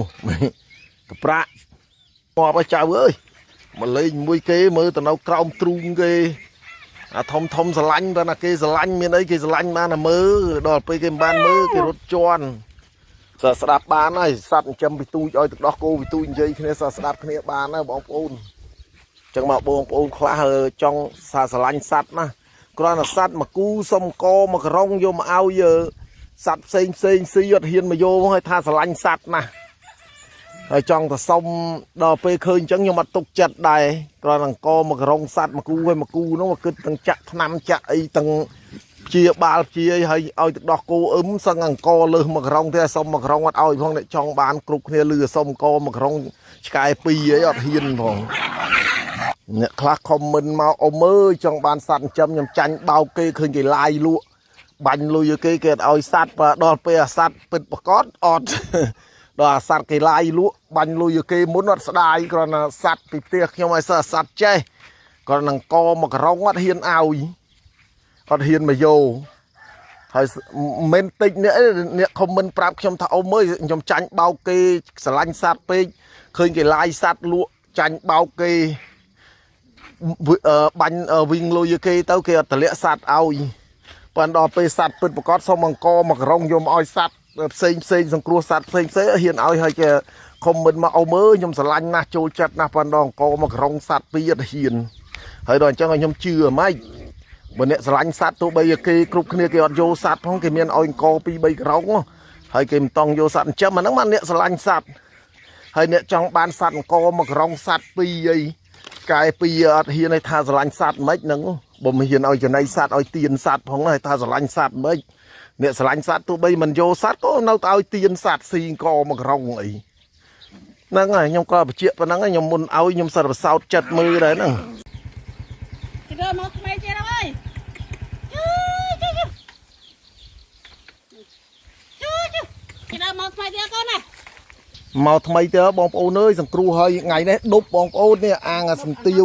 កប្រាក់ងាប់ឲ្យចៅអើយមកលេងមួយគេមើលទៅនៅក្រោមទ្រូងគេអាធំស្រឡាញ់បើណាគេស្រឡាញ់មានអីគេស្រឡាញ់បានតែមើលដល់ពេលគេមិនបានមើលគេរត់ជន់ស្ដាប់បានហើយសត្វចិញ្ចឹមពីទូចឲ្យទឹកដោះគោពីទូចនិយាយគ្នាស្ដាប់គ្នាបានណាបងប្អូនអញ្ចឹងមកបងប្អូនខ្លះចង់ស្រឡាញ់សត្វណាគ្រាន់តែសត្វមកគូសុំកមកក្រុងយកមកឲ្យសត្វផ្សេងស៊ីអត់ហ៊ានមកយកឲ្យថាស្រឡាញ់សត្វណាហើយចង់ទៅសុំដល់ពេលឃើញអញ្ចឹងខ្ញុំអត់ទុកចិត្តដែរគ្រាន់តែអង្គមកក្រុងសត្វមកគូឲ្យមកគូនោះមកគិតទាំងចាក់ថ្នាំចាក់អីទាំងជាបាលជាហើយឲ្យទឹកដោះគោសឹងអង្គលើសមកក្រុងទេសុំមកក្រុងអត់ឲ្យផងអ្នកចង់បានគ្រប់គ្នាលឺសុំអង្គមកក្រុងឆ្កែ2អីអត់ហ៊ានផងអ្នកខ្លះខមមិនមកអ៊ំអើយចង់បានសត្វចិញ្ចឹមខ្ញុំចាញ់បោកគេឃើញគេឡាយលក់បាញ់លុយគេអត់ឲ្យសត្វដល់ពេលអាសត្វពិតប្រកបអត់ដល់អាសត្វគេឡាយលក់បាញ់លុយគេមុនអត់ស្ដាយគ្រាន់តែសត្វពីផ្ទះខ្ញុំឲ្យសត្វចេះគ្រាន់តែអង្គមកក្រុងអត់ហ៊ានឲ្យអត់ហ៊ានមកយកហើយមិនតិចអ្នកខមមិនប្រាប់ខ្ញុំថាអ៊ំអើយខ្ញុំចាញ់បោកគេស្រឡាញ់សត្វពេកឃើញគេឡាយសត្វលក់ចាញ់បោកគេបាញ់វិញលុយគេទៅគេអត់តម្លាក់សត្វឲ្យប៉ុន្តែដល់ពេលសត្វពិតប្រកបសុំអង្គមកក្រុងយកមកឲ្យសត្វផ្សេងសង្គ្រោះសត្វផ្សេងហ៊ានឲ្យហើយគេខមមិនមកអ៊ំអើយខ្ញុំស្រឡាញ់ណាស់ចូលចិត្តណាស់ប៉ុន្តែអង្គមកក្រុងសត្វពីរអត់ហ៊ានហើយដល់អញ្ចឹងឲ្យខ្ញុំជឿម៉េចបើអ្នកស្រឡាញ់សត្វទោះបីគេគ្រប់គ្នាគេអត់យកសត្វផងគេមានឲ្យអង្គ2 3ក្រុងហើយគេមិនតង់យកសត្វចិញ្ចឹមអាហ្នឹងបានអ្នកស្រឡាញ់សត្វហើយអ្នកចង់បានសត្វអង្គមកក្រុងសត្វ2អីកែ2អត់ហ៊ានឲ្យថាស្រឡាញ់សត្វមិនហ្នឹង บ่មានឲ្យចំណៃសัตว์ឲ្យទៀនសัตว์ផងហើយថាស្រឡាញ់សัตว์មិនអ្នកស្រឡាញ់សัตว์ទោះបីមិនយកសัตว์ក៏នៅតែឲ្យទៀនសัตว์ស៊ីកមកក្រុងអីហ្នឹងហើយខ្ញុំក៏បញ្ជាក់ប៉ុណ្ណឹងខ្ញុំមុនឲ្យខ្ញុំសិតបសោតចិត្តមើលដែរហ្នឹងគេរើមកថ្មីទៀតហើយគេរើមកថ្មីទៀតកូនណាមកថ្មីទៅបងប្អូនអើយសង្គ្រោះហើយថ្ងៃនេះដប់បងប្អូននេះអាងសន្ទាវ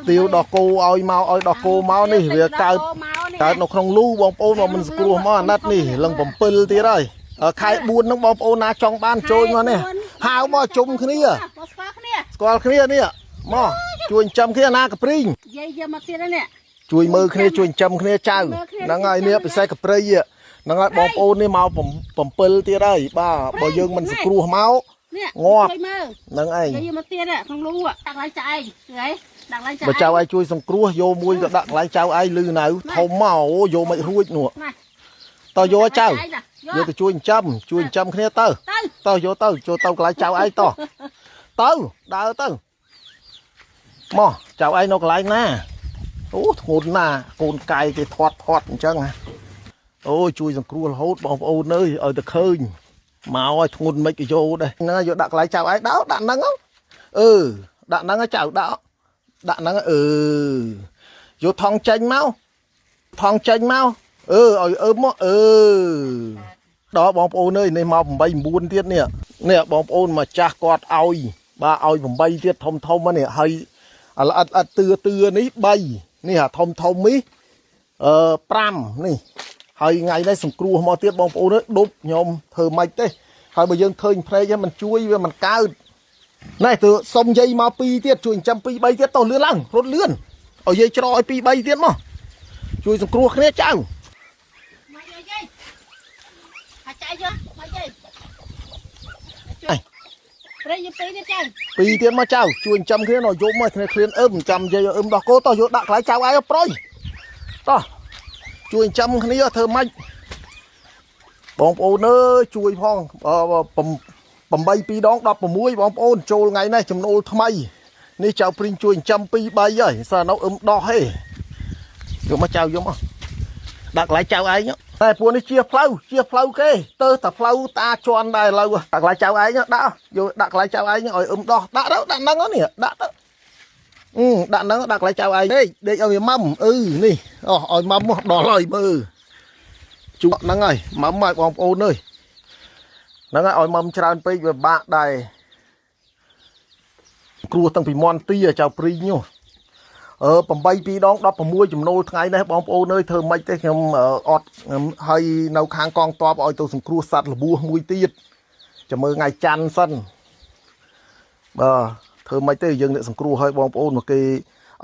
ទាវដោះគោឲ្យមកឲ្យដោះគោមកនេះវាកើតនៅក្នុងលូបងប្អូនមកមិនសង្គ្រោះមកអាណិតនេះលឹង7ទៀតហើយខែ4ហ្នឹងបងប្អូនណាចង់បានចូលមកនេះហៅមកជុំគ្នាស្គាល់គ្នានេះមកជួយចិញ្ចឹមគ្នាណាកព្រីងយាយយកមកទៀតនេះជួយមើលគ្នាជួយចិញ្ចឹមគ្នាចៅហ្នឹងហើយនេះពិសេសកព្រីហ្នឹងហើយបងប្អូននេះមក7ទៀតហើយបាទបើយើងមិនសង្គ្រោះមកងាប់ហ្នឹងឯងយាយយកមកទៀតក្នុងលូដាក់ឡើងចៅឯងហីដាក់ឡើងចៅបើចៅឯងជួយសង្គ្រោះយកមួយក៏ដាក់កន្លែងចៅឯងលឺនៅធំមកអូយកមិនរួចនោះតើយកចៅយកទៅជួយចិញ្ចឹមគ្នាទៅយកទៅចូលទៅកន្លែងចៅឯងទៅដើរទៅមកចៅឯងនៅកន្លែងណាអូធ្ងន់ណាកូនកាយគេធាត់អញ្ចឹងអូជួយសង្គ្រោះរហូតបងប្អូនអើយឲ្យតែឃើញមកឲ្យធ្ងន់មិនក៏យកដែរហ្នឹងយកដាក់កន្លែងចៅឯងដាក់ហ្នឹងដាក់ហ្នឹងចៅដាក់ហ្នឹងយកថងចេញមកឲ្យមកដល់បងប្អូនអើយនេះមក8 9ទៀតនេះបងប្អូនមកចាស់គាត់ឲ្យបាទឲ្យ8ទៀតធំនេះហើយអត់ទឿនេះ3នេះអាធំនេះ5នេះហើយថ្ងៃនេះសង្គ្រោះមកទៀតបងប្អូនអើយដប់ខ្ញុំធ្វើម៉េចទេហើយបើយើងឃើញភ្នែកហ្នឹងมันជួយវាមិនកើតណែទៅសុំយាយមក2ទៀតជួយចិញ្ចឹម2 3ទៀតទៅលឿនឡើងរត់លឿនឲ្យយាយច្រកឲ្យ2 3ទៀតមកជួយសង្គ្រោះគ្នាចៅមកយាយអាចចៃយកមកយាយព្រៃយក2ទៀតចៅ2ទៀតមកចៅជួយចិញ្ចឹមគ្នានោះយកមកគ្នាឃ្លានចាំយាយដោះគោតោះយកដាក់កន្លែងចៅឯងប្រុយតោះជួយចិញ្ចឹមគ្នាធ្វើម៉េចបងប្អូនអើយជួយផង8 2 ដង 16បងប្អូនចូលថ្ងៃនេះចំណូលថ្មីនេះចៅព្រីងជួយចិញ្ចឹម2 3ហើយសើនៅដោះហេយកមកចៅយកមកដាក់កន្លែងចៅឯងតែពួកនេះជាផ្លូវគេទៅតែផ្លូវតាជន់ដែរឥឡូវដាក់កន្លែងចៅឯងដាក់យកដាក់កន្លែងចៅឯងឲ្យដោះដាក់ទៅដាក់ហ្នឹងនេះដាក់ទៅដាក់ហ្នឹងដាក់កន្លែងចៅឯងដេកឲ្យវាម៉ាំនេះឲ្យម៉ាំមកដល់ហើយមើលជក់ហ្នឹងហើយម៉ាំឲ្យបងប្អូនអើយហ្នឹងហើយឲ្យម៉ាំច្រើនពេកវាបាក់ដែរគ្រោះតាំងពីមន់ទីចៅព្រីងនោះ8 2 ដង 16ចំណូលថ្ងៃនេះបងប្អូនអើយធ្វើម៉េចទេខ្ញុំអត់ហើយនៅខាងកងតបឲ្យទៅសង្គ្រោះសัตว์លបួសមួយទៀតចាំមើលថ្ងៃច័ន្ទសិនបាទធ្វើម៉េចទេយើងអ្នកសង្គ្រោះឲ្យបងប្អូនមកគេ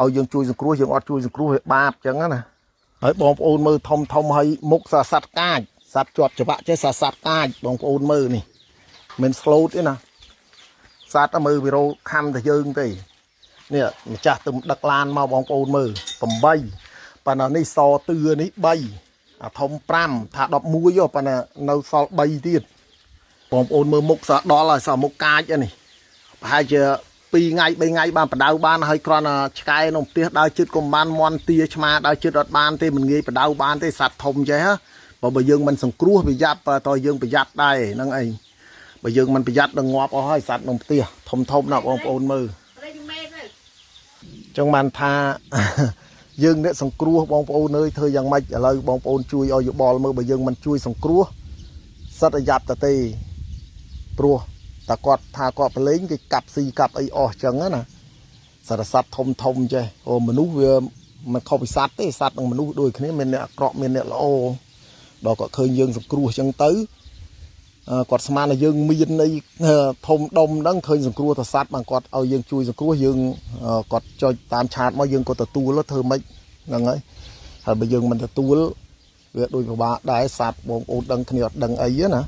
ឲ្យយើងជួយសង្គ្រោះយើងអត់ជួយសង្គ្រោះវាបាបអញ្ចឹងណាហើយបងប្អូនមើលធំឲ្យមុខសត្វកាចសត្វជាប់ច្បាក់ចេះសត្វកាចបងប្អូនមើលនេះមិនស្លូតទេណាសត្វមើលវីរ៉ូខំតែយើងទេនេះម្ចាស់ទៅដឹកឡានមកបងប្អូនមើល8ប៉ុន្តែនេះសទឿនេះ3អាធំ5ថា11ប៉ុន្តែនៅសល់3ទៀតបងប្អូនមើលមុខសដល់ហើយសមុខកាចនេះប្រហែលជា2 ថ្ងៃ 3 ថ្ងៃបានបដៅបានហើយគ្រាន់តែឆ្កែក្នុងផ្ទះដើរជិតកុំបានមន់ទាឆ្មាដើរជិតអត់បានទេមិនងាយបដៅបានទេសត្វធំចេះបើយើងមិនសង្គ្រោះប្រយ័ត្នតើយើងប្រយ័ត្នដែរហ្នឹងឯងបើយើងមិនប្រយ័ត្ននឹងងាប់អស់ហើយសត្វក្នុងផ្ទះធំណាបងប្អូនមើលចឹងបានថាយើងអ្នកសង្គ្រោះបងប្អូនអើយធ្វើយ៉ាងម៉េចឥឡូវបងប្អូនជួយឲ្យយោបល់មើលបើយើងមិនជួយសង្គ្រោះសិតតែយ៉ាប់ទេព្រោះតែគាត់ថាគាត់ប្រឡែងគេកាប់ស៊ីកាប់អីអស់ចឹងណាសារស័ព្ទធំចេះមនុស្សវាមិនខុសពីសត្វទេសត្វនិងមនុស្សដូចគ្នាមានអ្នកអាក្រក់មានអ្នកល្អដល់គាត់ឃើញយើងសង្គ្រោះចឹងទៅគាត់ស្មានថាយើងមាននៃធំដុំហ្នឹងឃើញសង្គ្រោះទៅសត្វបានគាត់ឲ្យយើងជួយសង្គ្រោះយើងគាត់ចុចតាមឆាតមកយើងក៏ទទួលធ្វើម៉េចហ្នឹងហើយបើយើងមិនទទួលវាដូចពិបាកដែរសត្វបងប្អូនដឹងគ្នាអត់ដឹងអីណា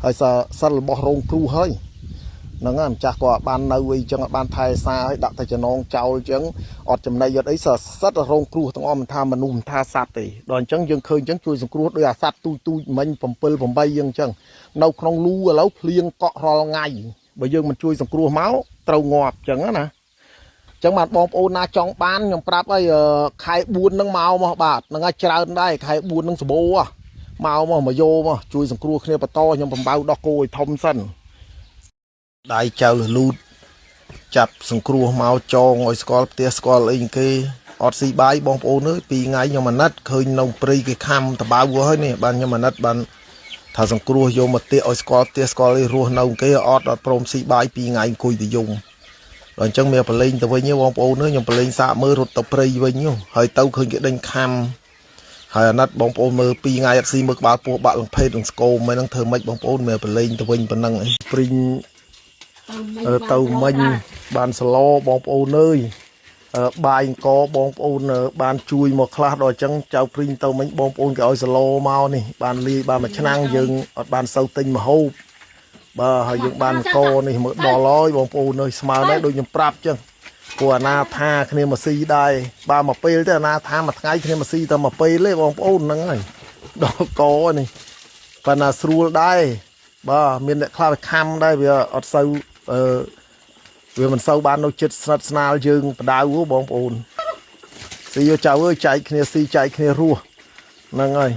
ហើយសិលរបស់រងគ្រូហើយហ្នឹងហើយម្ចាស់ក៏បាននៅអីចឹងបានថែសារឲ្យដាក់តែចំណងចោលចឹងអត់ចំណៃអត់អីសិតរងគ្រោះទាំងអស់មិនថាមនុស្សមិនថាសត្វទេដល់អញ្ចឹងយើងឃើញអញ្ចឹងជួយសង្គ្រោះដោយអាសត្វទូចមិញ7 8យើងអញ្ចឹងនៅក្នុងលូឥឡូវភ្លៀងកក់រាល់ថ្ងៃបើយើងមិនជួយសង្គ្រោះមកត្រូវងាប់អញ្ចឹងណា chẳng mặt bom ôn na trong bán nhầm prap ấy khai buôn nâng màu mà bạt nâng ai trơn đây khai buôn nâng sờ bô à màu mà vô mà chui sừng cua kia to nhầm bầm bao đo côi thông sân đại châu lụt chặt sừng cua màu cho ngồi squal tia squal in cái ọt xì bay bom ôn nữa pi ngay nhưng mà nát khơi nông pri cái kham tờ bao vừa hết nè ban nhưng mà nát ban thà sừng cua vô một tia squal ruột nông cái ọt prom xì bay pi ngay cùi thì dùng rồi chẳng mẹ lên từ với nhau bom ôn nữa nhưng lên xa mưa rụt tập pri với nhau hơi tàu khơi cái đánh kham hơi nát bom ôn mưa pi ngay xì mưa bao po bạn lòng phê lòng sco mấy năng thơ mấy bom ôn mẹ lên từ với bên năng pri tàu mình bàn slo bom ôn ơi bài có bom ôn bàn chui một class rồi chẳng chào prin tàu mình bom ôn cái oi slo mau nè bàn ly bàn mà năng dừng bàn sâu tinh mà hô bà hơi dừng bàn co này mở đò lối bom ôn ơi smile đấy đôi nhầm prap chứ của na tha khi mà si đây ba mà pê thế na tha mà ngay khi mà si tao mà pê lấy bom ôn năng này đò co này phần là sưu đây bà miền đại class cam đây bây giờ ở sâu vì mình sâu ban đâu chết snal dương đào của bom ôn si vô cháu ơi chạy kia si chạy kia rùa năng ơi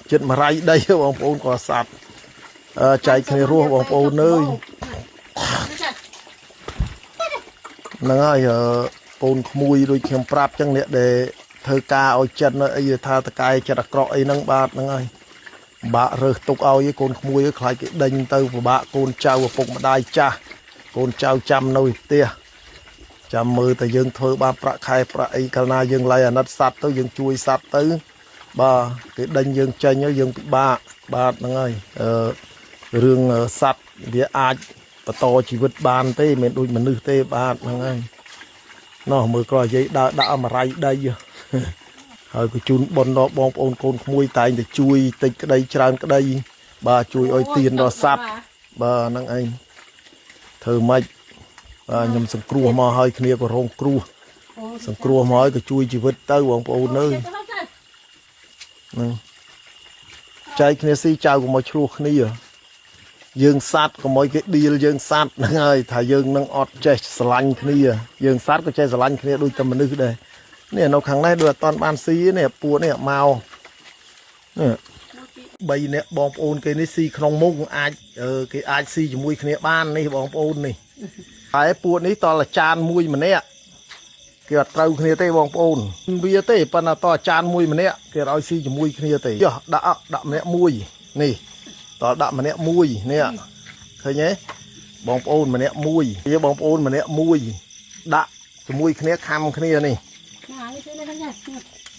chết mà ray đây bom ôn có sạt chạy kia rùa bom ôn ơi năng ơi ôn mùi đôi khiêm prap chẳng nè để thơ ca ôi chân ấy tha ta cài chặt cọ ấy năng bát năng ơi bà rơ tục ao với con mùi khai cái đinh tư của bà con trao vào phục mà đai cha con trao trăm nồi tia trăm mưa tại dương thôi ba pra khai pra ấy kana dương lại nát sạt tới dương chui sạt tới ba cái đinh dương chơi nhớ dương ba năng ơi rương sạt địa ai và to chỉ vượt bàn tê mình đôi mình nư tê ba năng ơi nó mưa coi giấy đã mà ray đây hơi cái chun bon đó bom ôn con mui tay để chui tịch cái đây tràn cái đây bà chui ôi tiền đó sạt bà năng anh thơ mạch nhầm sừng cua mà hơi kia của rong cua sừng cua mà hơi cái chui chỉ vứt tới bom ôn nơi trái kia si chào của mọi chua kia dương sát của mọi cái deal dương sát năng ơi thà dương năng ọt chơi slang kia dương sát của chơi slang kia đôi tầm mình nữ đây nè nó khẳng này được toàn ban xí nè pua nè màu nè bây nè bom ôn cái này xí không mông ai cái ai xí chỉ mùi kia ban này bom ôn này cái pua này to là chan mùi mà nè kia trâu kia tây bom ôn bia tây pan là to chan mùi mà nè kia ai xí chỉ mùi kia tây đã đậm nè mùi nè to đậm mà nè mùi nè thấy nhé bom ôn mà nè mùi cái bom ôn mà nè mùi đã chỉ mùi kia khăm kia này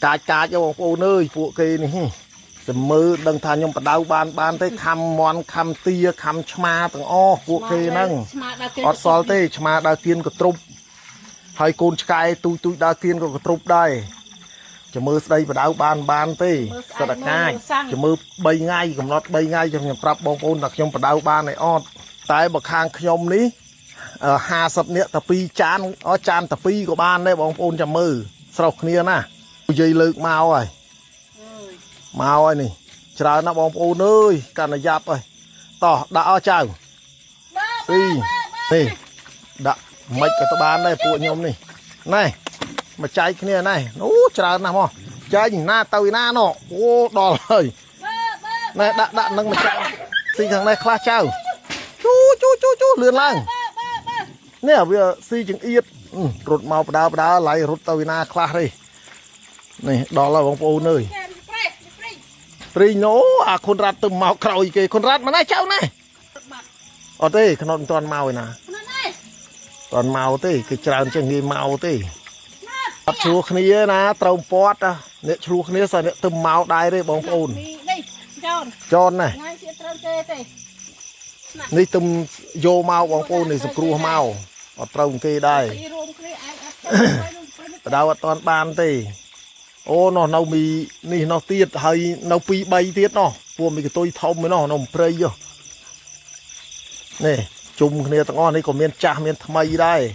cá cho bom ôn ơi phụ cây này sầm mơ đằng thà nhung bắt đầu ban tới khăm mòn khăm tia khăm chma từng o phụ cây nâng ọt sol tê chma đa tiên của trục hai con sky tôi đa tiên của trục đây chỉ mơ đây bắt đầu ban tê sao đặt ngay chỉ mơ bay ngay cầm lót bay ngay cho nhung prap bom ôn đặt nhung bắt đầu ban này ọt tại bậc hàng nhung ní hà sập nè tập pi chan ở chan tập pi của ban đây bom ôn chầm mơ sọc kia nè dây lược màu rồi màu rồi nè chờ nó bom ôn ơi cả là giáp rồi tỏ đã ở chào đi đi đã mấy cái tao bán đây phụ nhôm này này mà cháy kia này nó chờ nào mà cháy nhìn na tao na nó ô đỏ rồi này đã nâng mà cháy xì thằng này khla chào chú lươn lang nè bây giờ xì chừng yết rụt màu đá lại rụt tao na khla đi này đó là bom ôn ơi pri nô con rát từng màu cày kì con rát mà này cháu này ở đây con toàn màu này nè toàn màu thế cái tràn chẳng nghi màu thế bắt chuột này na trâu pot à nè chuột này sao nè từng màu đai đấy bom ôn tròn này này từng vô màu bom ôn này sụp cua màu ở trâu kia đây ở đâu toàn ban thế ô nó nấu mì nè nó tiệt hay nấu pi bay tiệt nó phù mì cái tôi thông với nó prey vô nè chung này tao ngon này còn miền cha miền thay đây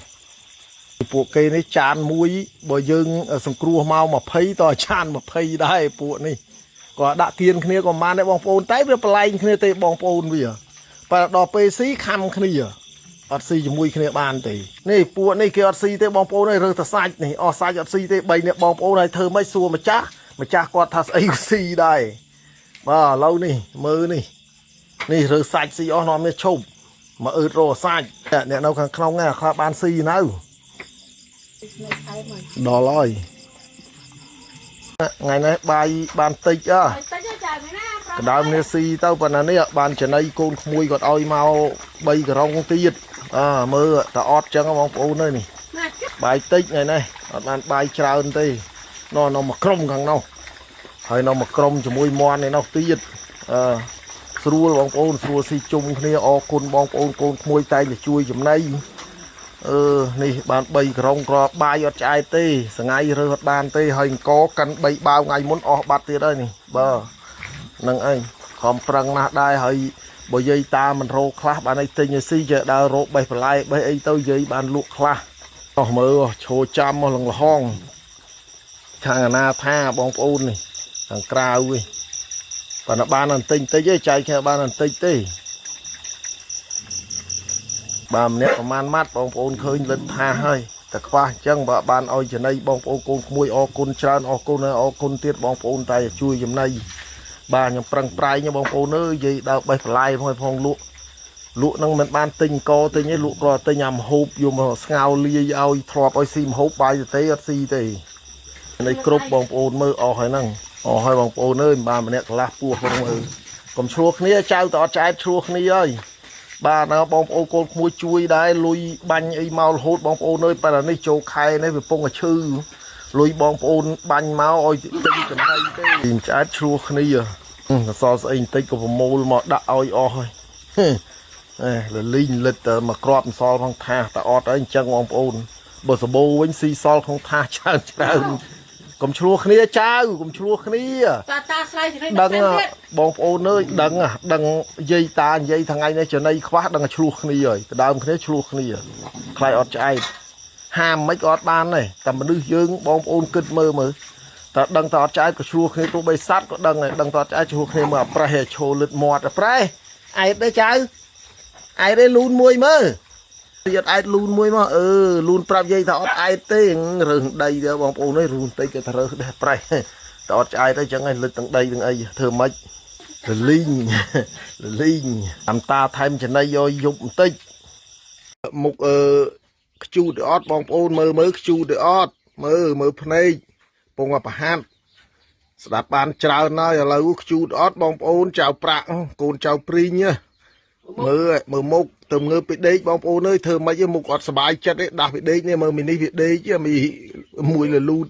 phụ cây này chan muối bồi dương ở sông cua mau mà phây to chan mà phây đây phụ này còn đã tiền kia còn man đấy bong pôn tái với play kia tê bong pôn bây giờ và đò pê xí khăm kia អត់ស៊ីជាមួយគ្នាបានទេនេះពួកនេះគេអត់ស៊ីទេបងប្អូនរើសតែសាច់នេះអស់សាច់អត់ស៊ីទេ3នាក់បងប្អូនហើយធ្វើម៉េចសួរម្ចាស់គាត់ថាស្អីក៏ស៊ីដែរបាទឥឡូវនេះមើលនេះរើសសាច់ស៊ីអស់នាំនេះឈប់មកអឺតរកសាច់អ្នកនៅខាងក្នុងហ្នឹងខ្លះបានស៊ីនៅដល់ហើយថ្ងៃនេះបាយបានតិចកដើមនេះស៊ីទៅប៉ុណ្ណានេះបានចំណៃកូនក្មួយគាត់ឲ្យមក3ក្រុងទៀតមើលតអត់ចឹងបងប្អូនអើយនេះបាយតិចថ្ងៃនេះអត់បានបាយច្រើនទេនៅមកក្រុមខាងនោះហើយនៅមកក្រុមជាមួយមន់នេះនោះទៀតស្រួលបងប្អូនស្រួលស៊ីជុំគ្នាអរគុណបងប្អូនកូនក្មួយតែងតែជួយចំណៃនេះបាន3ក្រុងក្របបាយអត់ឆ្អែតទេសងៃរើសអត់បានទេហើយអង្គកាន់3បាវថ្ងៃមុនអស់បាត់ទៀតហើយនេះបើនឹងអីខំប្រឹងណាស់ដែរហើយបើយាយតាមិនរោខ្លះបានអីទិញឲ្យស៊ីចេះដើររោបេះបន្លែបេះអីទៅយាយបានលក់ខ្លះអស់មើលឈោចាំមកលងលហងខាងអាណាថាបងប្អូននេះខាងក្រៅវិញប៉ុន្តែបានអន្តិចទេចែកគ្នាបានអន្តិចទេបាទម្នាក់ប្រហែលម៉ាត់បងប្អូនឃើញលិតថាហើយតែខ្វះអញ្ចឹងបើបានឲ្យចំណៃបងប្អូនកូនក្មួយអរគុណច្រើនអរគុណទៀតបងប្អូនតែជួយចំណៃបាទខ្ញុំប្រឹងប្រែងបងប្អូនអើយនិយាយដើរបេះបន្លែផងលក់នឹងមិនបានទិញកទិញឯងលក់ក៏ទិញអាមហូបយកមកស្ងោរលាយឲ្យធ្លាប់ឲ្យស៊ីមហូបបាយទេអត់ស៊ីទេនេះគ្រប់បងប្អូនមើលអស់ហើយហ្នឹងអស់ហើយបងប្អូនអើយមិនបានម្នាក់កន្លះពោះផងមើលកុំឆ្លោះគ្នាចៅតអត់ចែកឆ្លោះគ្នាហើយបាទបងប្អូនកូនក្មួយជួយដែរលុយបាញ់អីមករហូតបងប្អូនអើយប៉ានេះចូលខែនេះវាពងតែឈឺលុយបងប្អូនបាញ់មកឲ្យទិញចំណៃទេឆ្អែតឆ្លោះគ្នាអសល់ស្អីបន្តិចក៏ប្រមូលមកដាក់ឲ្យអស់ហើយលលីងលិតទៅមកក្របអសល់ផងថាតអត់អីអញ្ចឹងបងប្អូនបើសបោវិញស៊ីសល់ក្នុងថាច្រើនកុំឆ្លោះគ្នាចៅកុំឆ្លោះគ្នាតាស្រ័យចំណៃដឹងបងប្អូនអើយដឹងយាយតានិយាយថ្ងៃនេះចំណៃខ្វះដឹងឆ្លោះគ្នាហើយដើមគ្នាឆ្លោះគ្នាខ្លាយអត់ឆ្អែតហាមមិនក៏អត់បានដែរតែមនុស្សយើងបងប្អូនគិតមើលតែដឹងតែអត់ឆ្អែតក៏ឆ្លោះគ្នាទោះបីសัตว์ក៏ដឹងតែអត់ឆ្អែតឆ្លោះគ្នាមើលប្រេះឈោលឹតមាត់ប្រេះអែតទេចៅអែតទេលូនមួយមើលទៀតអែតលូនមួយមកលូនប្រាប់យាយថាអត់អែតទេរើសដីទៅបងប្អូនអើយរូនតិចគេថារើសដែរប្រេះតែអត់ឆ្អែតទៅចឹងឯងលឹកទាំងដីទាំងអីធ្វើម៉េចលលីងតាមតាថែមចំណៃយកយប់បន្តិចមុខខ្ជូតអត់បងប្អូនមើលខ្ជូតអត់មើលភ្នែកពងប្រហាត់ស្ដាប់បានច្រើនហើយឥឡូវខ្ជូតអត់បងប្អូនចៅប្រាក់កូនចៅព្រីងមើលមុខទៅងើបពីដេកបងប្អូនអើយធ្វើម៉េចមុខអត់សុបាយចិត្តទេដាស់ពីដេកនេះមើលមីនេះវាដេកមីមួយលលូត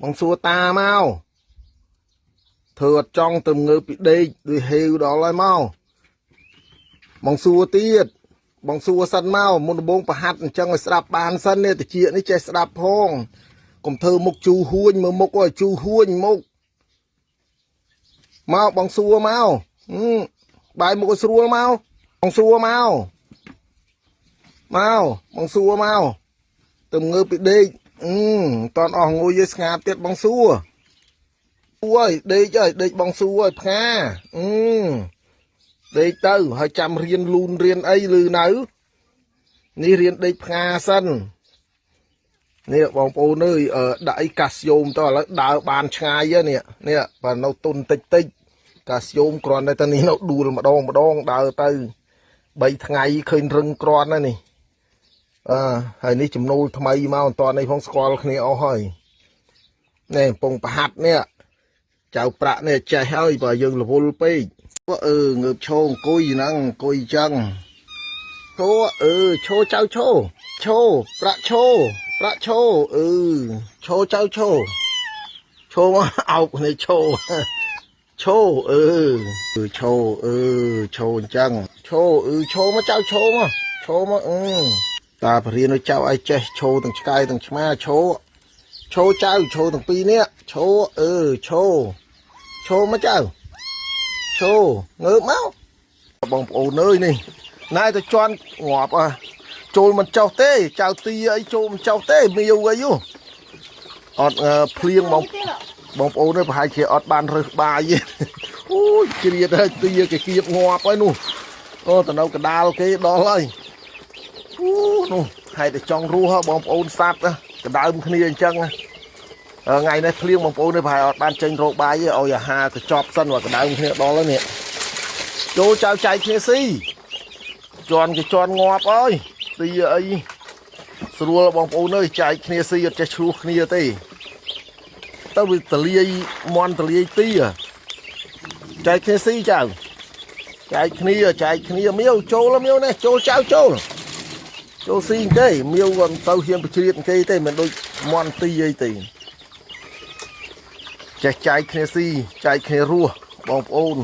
បងសួរតាមកធ្វើអត់ចង់ទៅងើបពីដេកដូចហេវដល់ហើយមកបងសួរទៀតបងសួរសិនមកមុនដំបងប្រហាត់អញ្ចឹងឲ្យស្ដាប់បានសិននេះតិចនេះចេះស្ដាប់ផងកុំធ្វើមុខជូហួញមើលមុខឲ្យជូហួញមុខមកបងសួរមកបាយមុខឲ្យស្រួលមកបងសួរមកបងសួរមកទៅងើបពីដេកតន់អស់ងុយឲ្យស្ងាត់ទៀតបងសួរអើយដេកអើយដេកបងសួរឲ្យផ្កាដេកទៅហើយចាំរៀនលូនរៀនអីលឺនៅនេះរៀនដេកផ្កាសិននេះបងប្អូនអើយដាក់អីកាស្យូមទៅឥឡូវដើរបានឆ្ងាយនេះបើនៅទុនតិចកាស្យូមគ្រាន់តែទៅនេះនៅដួលម្ដងដើរទៅ3ថ្ងៃឃើញរឹងគ្រាន់ណានេះហើយនេះចំណូលថ្មីមកអត់តនេះផងស្គាល់គ្នាអស់ហើយនេះកំពុងប្រហាត់នេះចៅប្រាក់នេះចេះហើយបើយើងរវល់ពេកងើបឈោអង្គុយហ្នឹងអង្គុយចឹងឈោឈោចៅឈោប្រាក់ឈោឈោចៅឈោមកអោបនេះឈោឈោឈោអញ្ចឹងឈោមកចៅឈោមកតាបរៀនឲ្យចៅឲ្យចេះឈោទាំងឆ្កែទាំងឆ្មាឈោចៅឈោទាំងពីរនេះឈោមកចៅឈោងើបមកបងប្អូនអើយនេះណែទៅជន់ងាប់ចូលមិនចុះទេចៅទីអីចូលមិនចុះទេមាវអីអត់ភ្លៀងបងប្អូននេះប្រហែលជាអត់បានរើសបាយទេអូយជ្រៀតហើយទីគេគៀបងាប់ហើយនោះទៅនៅកដាលគេដល់ហើយ នោះហើយតែចង់រស់បងប្អូនសัตว์កដើមគ្នាអញ្ចឹងថ្ងៃនេះភ្លៀងបងប្អូននេះប្រហែលអត់បានចេញរកបាយទេឲ្យអាហារទៅចប់សិនមកកដើមគ្នាដល់ហើយនេះចូលចៅចៃគ្នាស៊ីជន់គេជន់ងាប់អើយទីអីស្រួលបងប្អូនអើយចែកគ្នាស៊ីអត់ចេះឆ្លោះគ្នាទេទៅវាតលាយមន់តលាយទីចែកគ្នាស៊ីចៅចែកគ្នាមៀវចូលមៀវនេះចូលចៅចូលស៊ីគេមៀវគាត់ទៅហ៊ានបជ្រៀតគេទេមិនដូចមន់ទីអីទេចេះចែកគ្នាស៊ីចែកគ្នារស់បងប្អូន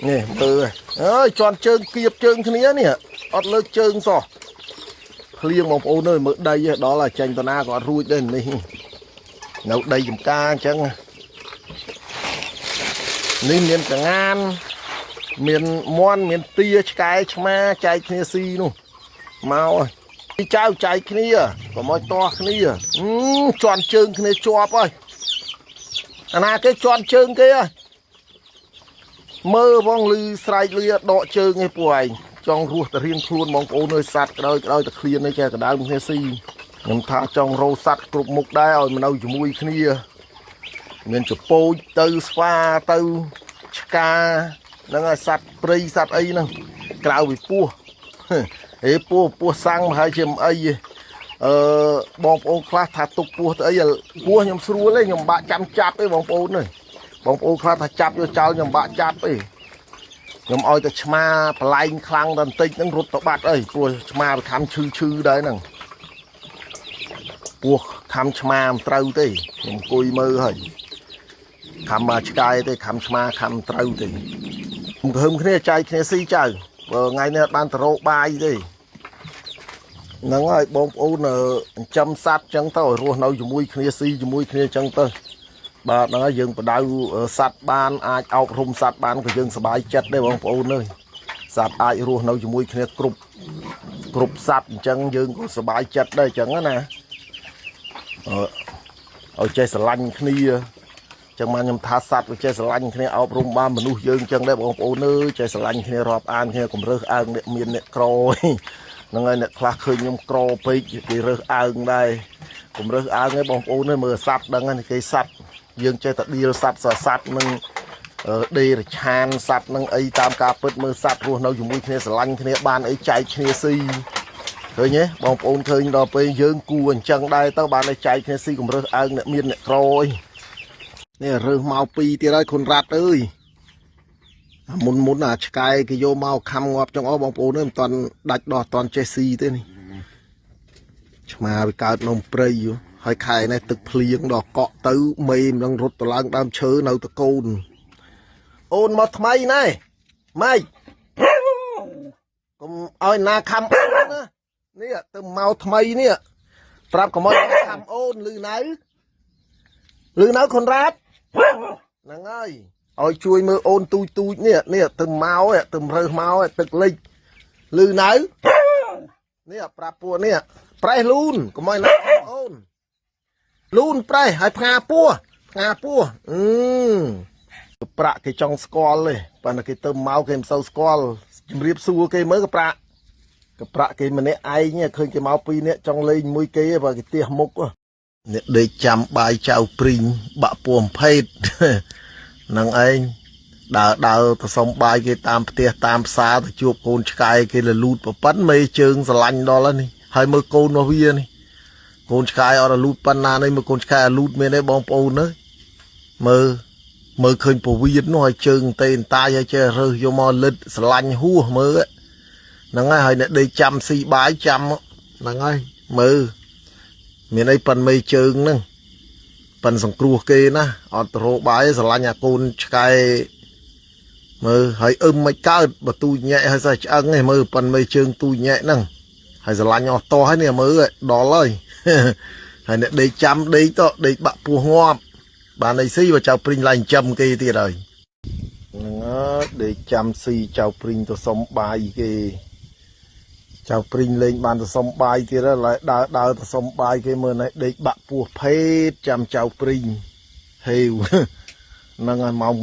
នេះមើលអើយជន់ជើងគៀបជើងគ្នានេះអត់លើកជើងសោះភ្លៀងបងប្អូនអើយមើលដីដល់ហើយចេញតាណាក៏អត់រួចដែរនេះនៅដីចំការអញ្ចឹងនេះមានកងានមានមន់មានទាឆ្កែឆ្មាចែកគ្នាស៊ីនោះមកពីចៅចែកគ្នាក៏មកតោះគ្នាជន់ជើងគ្នាជាប់ហើយអាណាគេជន់ជើងគេហើយមើលបងលឺស្រែកលឺដកជើងឯពួកឯងចង់រស់តែរៀងខ្លួនបងប្អូនអើយសัตว์ក្តោយតែឃ្លាននេះគេកដើមគ្នាស៊ីខ្ញុំថាចង់រោសัตว์គ្រប់មុខដែរឲ្យនៅជាមួយគ្នាមានចពោចទៅស្វាទៅឆ្កាហ្នឹងហើយសัตว์ព្រៃសัตว์អីហ្នឹងក្រៅពីពស់ពស់សាំងមកហើយជាមិនអីទេបងប្អូនខ្លះថាទុកពស់ទៅអីពស់ខ្ញុំស្រួលទេខ្ញុំបាក់ចាំចាប់ទេបងប្អូនអើយបងប្អូនខ្លះថាចាប់យកចោលខ្ញុំបាក់ចាប់ទេខ្ញុំឲ្យតែឆ្មាបលែងខ្លាំងដល់បន្តិចហ្នឹងរត់ទៅបាត់អីព្រោះឆ្មាវាខំឈឺដែរហ្នឹងពោះខំឆ្មាមិនត្រូវទេខ្ញុំអង្គុយមើលហើយខំមកឆ្កែទេខំឆ្មាខំត្រូវទេខ្ញុំហឹមគ្នាចែកគ្នាស៊ីចៅបើថ្ងៃនេះអត់បានទៅរកបាយទេហ្នឹងហើយបងប្អូនចិញ្ចឹមសត្វចឹងទៅឲ្យរស់នៅជាមួយគ្នាស៊ីជាមួយគ្នាចឹងទៅបាទហ្នឹងហើយយើងបដៅសត្វបានអាចអប់រំសត្វបានក៏យើងសប្បាយចិត្តដែរបងប្អូនអើយសត្វអាចរស់នៅជាមួយគ្នាគ្រប់សត្វអញ្ចឹងយើងក៏សប្បាយចិត្តដែរអញ្ចឹងណាឲ្យចេះស្រឡាញ់គ្នាចឹងមកខ្ញុំថាសត្វវាចេះស្រឡាញ់គ្នាអប់រំបានមនុស្សយើងចឹងដែរបងប្អូនអើយចេះស្រឡាញ់គ្នារាប់អានគ្នាកុំរើសអើងអ្នកមានអ្នកក្រហ្នឹងហើយអ្នកខ្លះឃើញខ្ញុំក្រពេកគេរើសអើងដែរកុំរើសអើងទេបងប្អូនអើយមើលសត្វដឹងហ្នឹងគេសត្វយើងចេះតែឌីលសត្វសត្វនឹងដេរឆានសត្វនឹងអីតាមការពិតមើលសត្វរស់នៅជាមួយគ្នាស្រឡាញ់គ្នាបានអីចែកគ្នាស៊ីឃើញទេបងប្អូនឃើញដល់ពេលយើងគួរអញ្ចឹងដែរទៅបានតែចែកគ្នាស៊ីកុំរើសអើងអ្នកមានអ្នកក្រអីនេះរើសមកពីទៀតហើយគុនរ៉ាត់អើយមុនអាឆ្កែគេយកមកខំងាប់ចង់អស់បងប្អូនអើយមិនតាន់ដាច់ដោះតាន់ចេះស៊ីទេនេះឆ្មាវាកើតនំព្រៃហើយខែនេះទឹកភ្លៀងដល់កក់ទៅមេមិនដឹងរត់ទៅឡើងដើមឈើនៅតកូនអូនមកថ្មីណែម៉េចកុំឲ្យណាខំអូនណានេះទៅមកថ្មីនេះប្រាប់កុំឲ្យខំអូនលឺនៅខុនរ៉ាត់ហ្នឹងហើយឲ្យជួយមើលអូនទូចនេះទៅមកទៅរើសមកទឹកលិចលឺនៅនេះប្រាប់ពួកនេះប្រេះលូនកុំឲ្យណាអូនលូនប្រេះឲ្យផ្ងាពោះប្រាក់គេចង់ស្គាល់ទេប៉ុន្តែគេទៅមកគេមិនសូវស្គាល់ជំរាបសួរគេមើលក៏ប្រាក់គេម្នាក់ឯងឃើញគេមកពីរនាក់ចង់លេងមួយគេបើគេទះមុខអ្នកដេកចាំបាយចៅព្រីងបាក់ពួរភេទនឹងឯងដើរទៅសុំបាយគេតាមផ្ទះតាមផ្សារទៅជួបកូនឆ្កែគេលលូតប្រប៉ិនមេជើងស្រឡាញ់ដល់ហើយនេះហើយមើលកូនរបស់វានេះកូនឆ្កែអត់លូតប៉ុណ្ណានេះមើលកូនឆ្កែលូតមានទេបងប្អូនអើយមើលឃើញពវៀននោះឲ្យជើងតេនតាយឲ្យចេះរើសយកមកលិតស្រឡាញ់ហួសមើលហ្នឹងហើយអ្នកដេកចាំស៊ីបាយចាំហ្នឹងហើយមើលមានអីប៉ុនមេជើងហ្នឹងប៉ុនសង្គ្រោះគេណាអត់ទៅរកបាយស្រឡាញ់អាកូនឆ្កែមើលហើយមិនកើតបើទូញែកហើយស្អីឆ្អឹងឯងមើលប៉ុនមេជើងទូញែកហ្នឹងហើយស្រឡាញ់អស់តោះហើយនេះមើលដល់ហើយហើយអ្នកដេកចាំដេកទៅដេកបាក់ពោះងាប់បានអីស៊ីបើចៅព្រីងឡើងចាំគេទៀតហើយហ្នឹងហើយដេកចាំស៊ីចៅព្រីងទៅសុំបាយគេចៅព្រីងលេងបានទៅសុំបាយទៀតហើយដើរទៅសុំបាយគេមើលនេះដេកបាក់ពោះភេទចាំចៅព្រីងហេវហ្នឹងហើយម៉ោង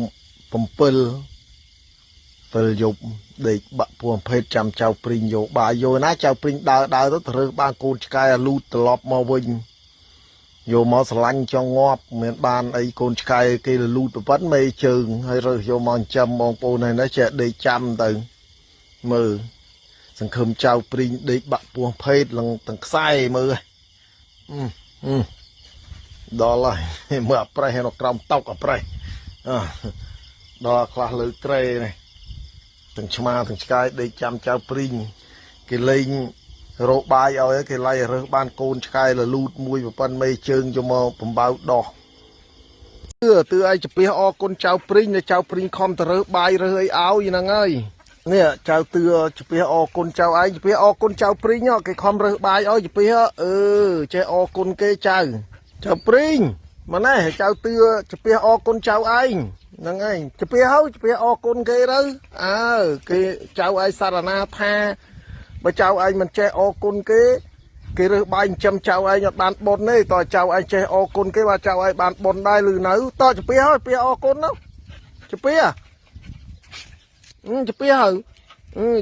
7 ពេលយប់ដេកបាក់ពួងភេទចាំចៅព្រីងយោបាយយោណាចៅព្រីងដើរទៅរើសបានកូនឆ្កែឲ្យលូតត្រឡប់មកវិញយកមកស្រឡាញ់ចង់ងាប់មានបានអីកូនឆ្កែគេលូតប្រពន្ធមេជើងហើយរើសយកមកចាំបងប្អូនហើយណាចេះដេកចាំទៅមើលសង្ឃឹមចៅព្រីងដេកបាក់ពួងភេទឡើងទាំងខ្សែមើលដល់ហើយមើលអប្រេះនៅក្រោមតុកអប្រេះដល់ខ្លះលើក្រេនេះទាំងឆ្មាទាំងឆ្កែដេកចាំចៅព្រីងគេលេងរោបាយឲ្យគេឡៃរើសបានកូនឆ្កែលលូតមួយប្រពន្ធមេជើងយកមកបំបៅដោះទឿឯងចាពះអរគុណចៅព្រីងចៅព្រីងខំទៅរើសបាយរើសអីឲ្យហ្នឹងហើយនេះចៅទឿចាពះអរគុណចៅឯងចាពះអរគុណចៅព្រីងគេខំរើសបាយឲ្យចាពះចេះអរគុណគេចៅព្រីងមកណែចៅទឿចាពះអរគុណចៅឯងហ្នឹងឯងចាពះហើយចាពះអរគុណគេទៅគេចៅឯងសារណាថាបើចៅឯងមិនចេះអរគុណគេរើសបាយចិញ្ចឹមចៅឯងអត់បានបុណ្យទេតើចៅឯងចេះអរគុណគេបើចៅឯងបានបុណ្យដែរឬនៅតើចាពះហើយពះអរគុណទៅចាពះចាពះហើយ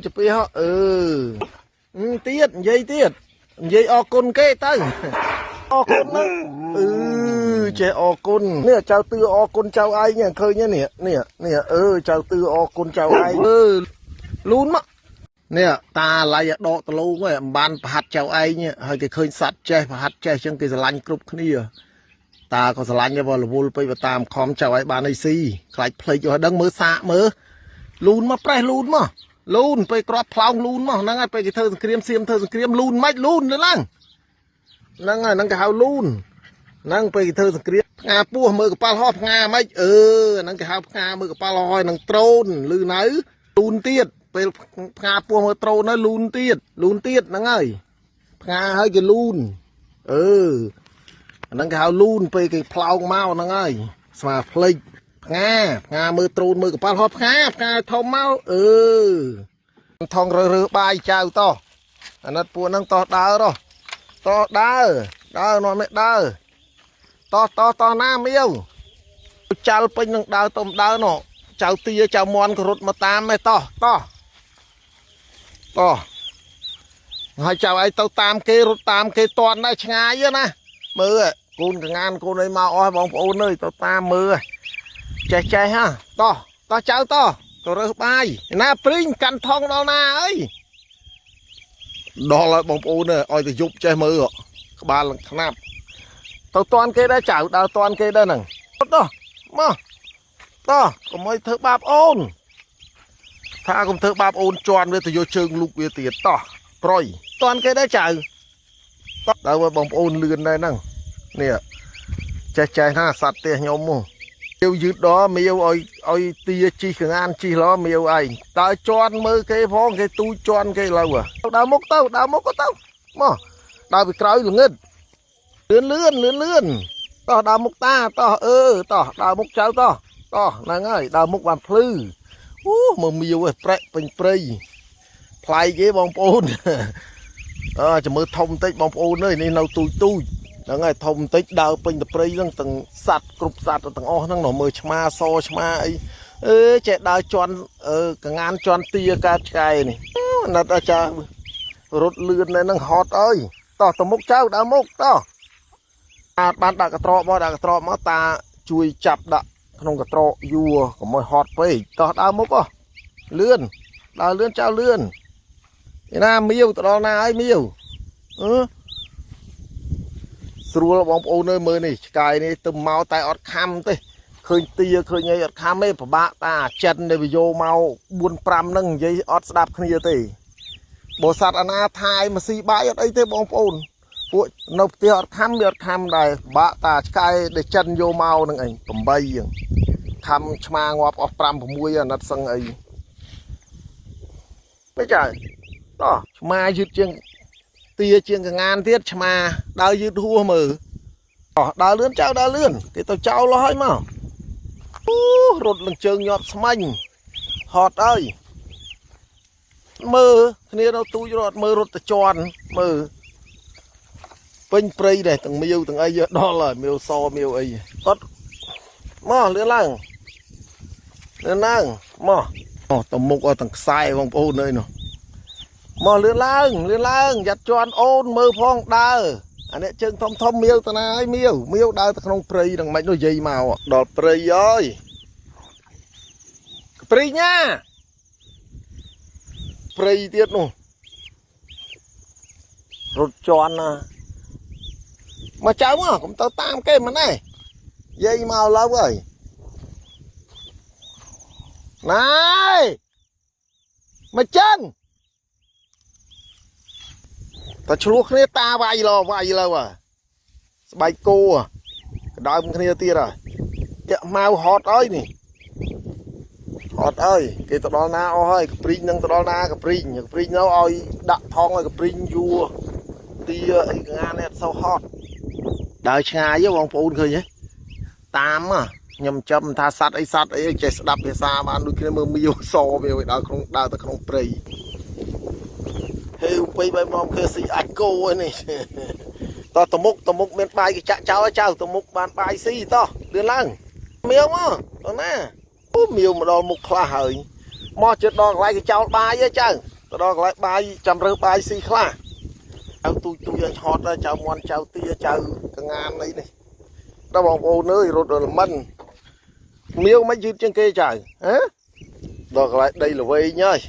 ចាពះទៀតនិយាយទៀតនិយាយអរគុណគេទៅអរគុណហ្នឹងចេះអរគុណនេះចៅទឿអរគុណចៅឯងឃើញទេនេះចៅទឿអរគុណចៅឯងលូនមកនេះតាឡៃដកតលូងឯងបានប្រហាត់ចៅឯងហើយគេឃើញសัตว์ចេះប្រហាត់ចេះចឹងគេស្រឡាញ់គ្រប់គ្នាតាក៏ស្រឡាញ់តែរវល់ពេកទៅតាមខំចៅឯងបានអីស៊ីខ្លាច់ភ្លេចឲ្យដឹងមើលសាកមើលលូនមកប្រេះលូនមកលូនពេលក្របផ្លោងលូនមកហ្នឹងហើយពេលគេធ្វើសង្គ្រាមសៀមធ្វើសង្គ្រាមលូនមិនលូនទៅឡើងហ្នឹងហើយហ្នឹងគេហៅលូនហ្នឹងពេលគេធ្វើសង្គ្រាមផ្ងាពោះមើលកប៉ាល់ហោះផ្ងាមិនហ្នឹងគេហៅផ្ងាមើលកប៉ាល់ហោះហ្នឹងត្រូនលឺនៅលូនទៀតពេលផ្ងាពោះមើលត្រូនហើយលូនទៀតហ្នឹងហើយផ្ងាហើយគេលូនហ្នឹងគេហៅលូនពេលគេផ្លោងមកហ្នឹងហើយស្មាភ្លេចផ្ងាមើលត្រូនមើលកប៉ាល់ហោះផ្ងាធំមកថងរើបាយចៅតោះអាណិតពួកហ្នឹងតោះដើរដើរនាំមេដើរតោះណាមៀវចាល់ពេញនឹងដើរទៅដើរណោចៅទាចៅមន់ក៏រត់មកតាមឯតោះហើយចៅឯងទៅតាមគេរត់តាមគេតន់ដែរឆ្ងាយណាមើលកូនកងានកូនអីមកអស់បងប្អូនអើយទៅតាមមើលចេះហ่ะតោះចៅទៅរើសបាយណាព្រីងកាន់ថងដល់ណាអើយដល់ហើយបងប្អូនអើយឲ្យទៅយប់ចេះមើលក្បាលនឹងថ្នាប់ទៅតន់គេដែរចៅដើរតន់គេដែរហ្នឹងតោះមកកុំឲ្យធ្វើបាបអូនថាកុំធ្វើបាបអូនជន់វាទៅយកជើងលូកវាទៀតតោះប្រុយតន់គេដែរចៅដល់ឲ្យបងប្អូនលឿនដែរហ្នឹងនេះចេះណាសត្វទេខ្ញុំមកយឺតដល់មៀវឲ្យទាជីកងានជីឡមៀវឯងតើជន់មើលគេផងគេទូជន់គេលើដើរមុខក៏ទៅមកដើរពីក្រោយល្ងឹតលឿនតោះដើរមុខតាតោះដើរមុខចៅតោះហ្នឹងហើយដើរមុខបានភ្លឺមើលមៀវប្រេះពេញព្រៃផ្លែគេបងប្អូនចាំមើលធំតិចបងប្អូនអើយនេះនៅទូចហ្នឹងហើយធំតិចដើរពេញទៅព្រៃហ្នឹងទាំងសัตว์គ្រប់សัตว์ទាំងអស់ហ្នឹងមើលឆ្មាសឆ្មាអីចេះដើរជន់កងានជន់ទាកាឆ្កែនេះណាត់អាចារ្យរត់លឿននៅហ្នឹងហត់អើយតោះទៅមុខចៅដើរមុខតោះបានដាក់កត្រកមកតាជួយចាប់ដាក់ក្នុងកត្រកយួរកុំឲ្យហត់ពេកតោះដើរមុខលឿនចៅលឿនឯណាមៀវទៅដល់ណាហើយមៀវស្រួលបងប្អូនអើយមើលនេះឆ្កែនេះទៅមកតែអត់ខំទេឃើញទាឃើញអីអត់ខំទេពិបាកតាចិននេះវាយកមក4 5ហ្នឹងនិយាយអត់ស្ដាប់គ្នាទេបើសត្វអាណាថាយមកស៊ីបាយអត់អីទេបងប្អូនពួកនៅផ្ទះអត់ខំវាអត់ខំដែរបាក់តាឆ្កែដែលចិនយកមកហ្នឹងអី8ហ្នឹងខំឆ្មាងាប់អស់5 6អាណិតសឹងអីមិនចាតោះឆ្មាយឺតជាងទាជាងកងានទៀតឆ្មាដើរយឺតហួសមើលដើរលឿនចៅដើរលឿនគេទៅចោលហើយមករត់លឹងជើងញាត់ស្មាញ់ហត់អើយមើលគ្នានៅទូចរត់មើលរត់ទៅជន់មើលពេញព្រៃដែរទាំងមៀវទាំងអីដល់ហើយមៀវសមៀវអីអត់មកលឿនឡើងមក ตมุกเอาตั้งไส้ของปูเลยเนาะมาเรือล่างยัดจวนโอนมือพองดาอันนี้จึงทอมเมียวตนายเมียวดาตะขนงปรีดังไม่ด้วยยีมาอ่ะดอกปรีย้อยปรีญ่าปรีเตี้ยนู่รถจวนนะมาเจ้ามั้งผมเตาตามเก้มันได้ยีมาแล้วเว้ยนายมาจังแต่ชลุกนี่ตาไวเลยว่ะสบายโก้อะดาวมันนี่ตีอะไรจะมาหอดอ้อยนี่หอดอ้อยcáiตะดอนาอ้อยกับปริงนั่งตะดอนากับปริงnóอ้อยดักทองเลยกับปริงยัวตีไอ้งานเนี่ยเศร้าฮอดดาวชาเยอะวงปูนเคยไหมตามอ่ะยำจำทาสัตว์ไอ้ใจสดับเฮซาบ้านดูขึ้นมือมีโยโซมีไอ้ดาวตะขนงปรีเฮ้ยไปมองคือสีไอโก้นี่ต่อตมุกเมียนไปกับเจ้าตมุกบานไปสีต่อเดือนล่างเมียวมั้งตอนนั้นโอ้เมียวมาดองมุกคลาเหยมอจุดดอกไรกับเจ้าใบเยอะจังตัวดอกไรใบจำเรือใบสีคลาเอาตุยหอดเจ้ามอนเจ้าตีเจ้างานเลยนี่เราบอกโอ้เนยรถมันเมียวไม่ยืดจังเกยใจฮะดอกไรđây là vây nhơi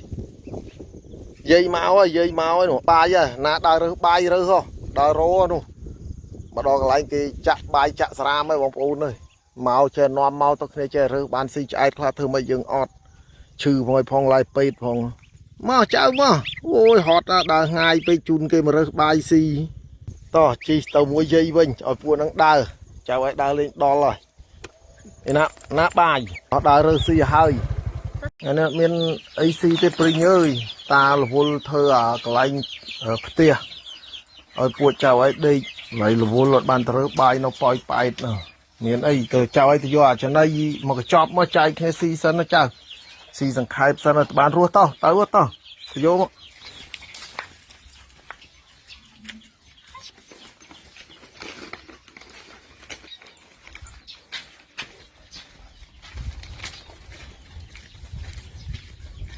dây máu ấy nè bài á nã đào rơ bài rơ ho đào rô nè mà đào lại cái chặt bài chặt ra mấy bông ôn này máu chơi non máu tao này chơi rơ ban si chạy qua thưa mấy dừng ọt trừ vòi phong lại pet phong mà cháu mà ôi hot đào ngay pe chun cái mà rơ bài si to chi tàu mua dây vinh ở buôn đang đào cháu ấy đào lên đo rồi nè bài họ đào rơ si hơi anh em miền AC tê pring ơi ta là vô thơ cái anh tia ở buổi chào ấy đây lấy là vô luật bàn thơ bài nó poi bài nè miền ấy từ chào ấy thì do cho đây mà cái chop mà chạy cái season nó chào season khai sang là bàn rùa to vô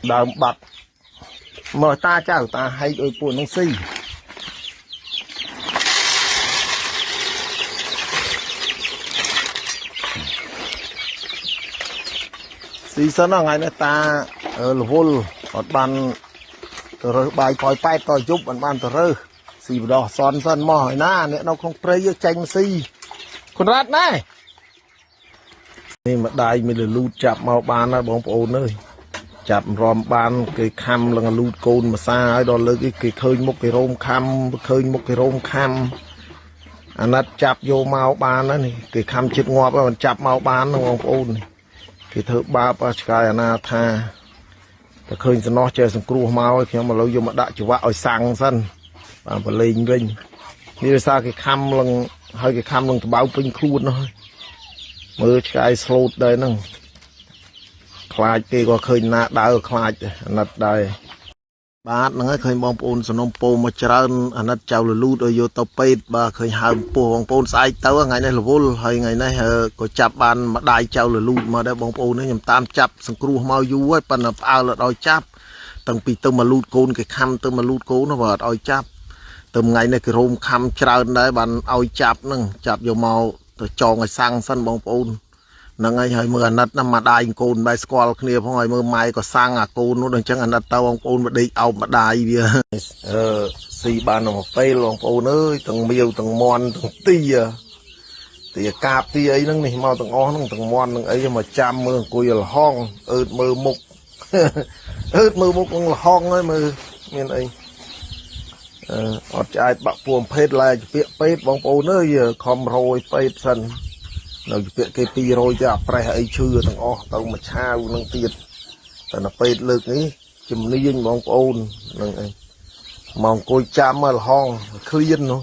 đào bạc mở ta chào ta hay đôi buồn nông si sân là ngày này ta ở vô ở bàn rồi bài còi bay còi giúp bàn rơ si đỏ son sân mỏi na nè nó không prey tranh si con rát này nên mà đai mình là lút chạm màu bàn là bóng ồn ơiจับรอมบานเกยคำแล้วก็ลูดโกนมาซาไอ้ดอลเลยเกยเคยมุกเกยโรมคำเคยมุกเกยโรมคำอันนั้นจับโยมาบานนั่นนี่เกยคำชิดงอบว่ามันจับมาบานน้องโอนเกยเธอบาปสกายนาธาแต่เคยสนอเจอสังครูมาไอ้เขียนมาเราโยมาด่าจังหวะไอ้สังสั้นบางปลิงวิ่งนี่ซาเกยคำลังให้เกยคำลังตะเบาปิ้งครูดน้อยมือสกายสโลดได้นั่งคลายเกก็เคยนาดาวคลายนัดได้บาดนั่งเคยมองปูนสนมปูมาเจริญอันนั้นเจ้าลูดโยตเป็ดบาเคยหาปูของปูนสายเต้าไงในหลวงให้ไงในก็จับบานมาได้เจ้าลูดมาได้บองปูนนี่ยำตามจับสังครูมาอยู่ไว้ปันเอาละเอาจับตั้งปีเติมมาลูดโกนcáiคำเติมมาลูดโกนนะว่าเอาจับเติมไงในcáiโรมคำเจริญได้บันเอาจับนั่งจับโยมาตัวจองไอ้สังสั้นบองปูนนั่งไงให้เมื่อนัดน้ำมาได้โกนใบสกอลเคลียร์พอไงเมื่อไม้ก็สร้างโกนนู้นจังอันนัดเตาองปูนมาได้เอามาได้เบียสีบานออกไปลองปูนเอ้ยตั้งเมียวตั้งมอนตั้งเตียกาบเตียไอ้นั่งนี่มาตั้งอ้อนั่งตั้งมอนนั่งไอ้มาจำมือกุยละห้องมือมุกมือมุกมันละห้องเลยมือเมียนไอ้อดใจปะปวมเพชรลายเปียเพชรบองปูนเอ้ยคอมโรยเพชรสันเราจะเปลี่ยนเกปีโรยจะไปไอชื่อต่างอ๋อต่างมาเช้านั่งตีดแต่น่ะไปเลิกนี้จุ่มนี่ยิงมองโอนนั่งไอมองโกยจามมาห้องเคลียนเนาะ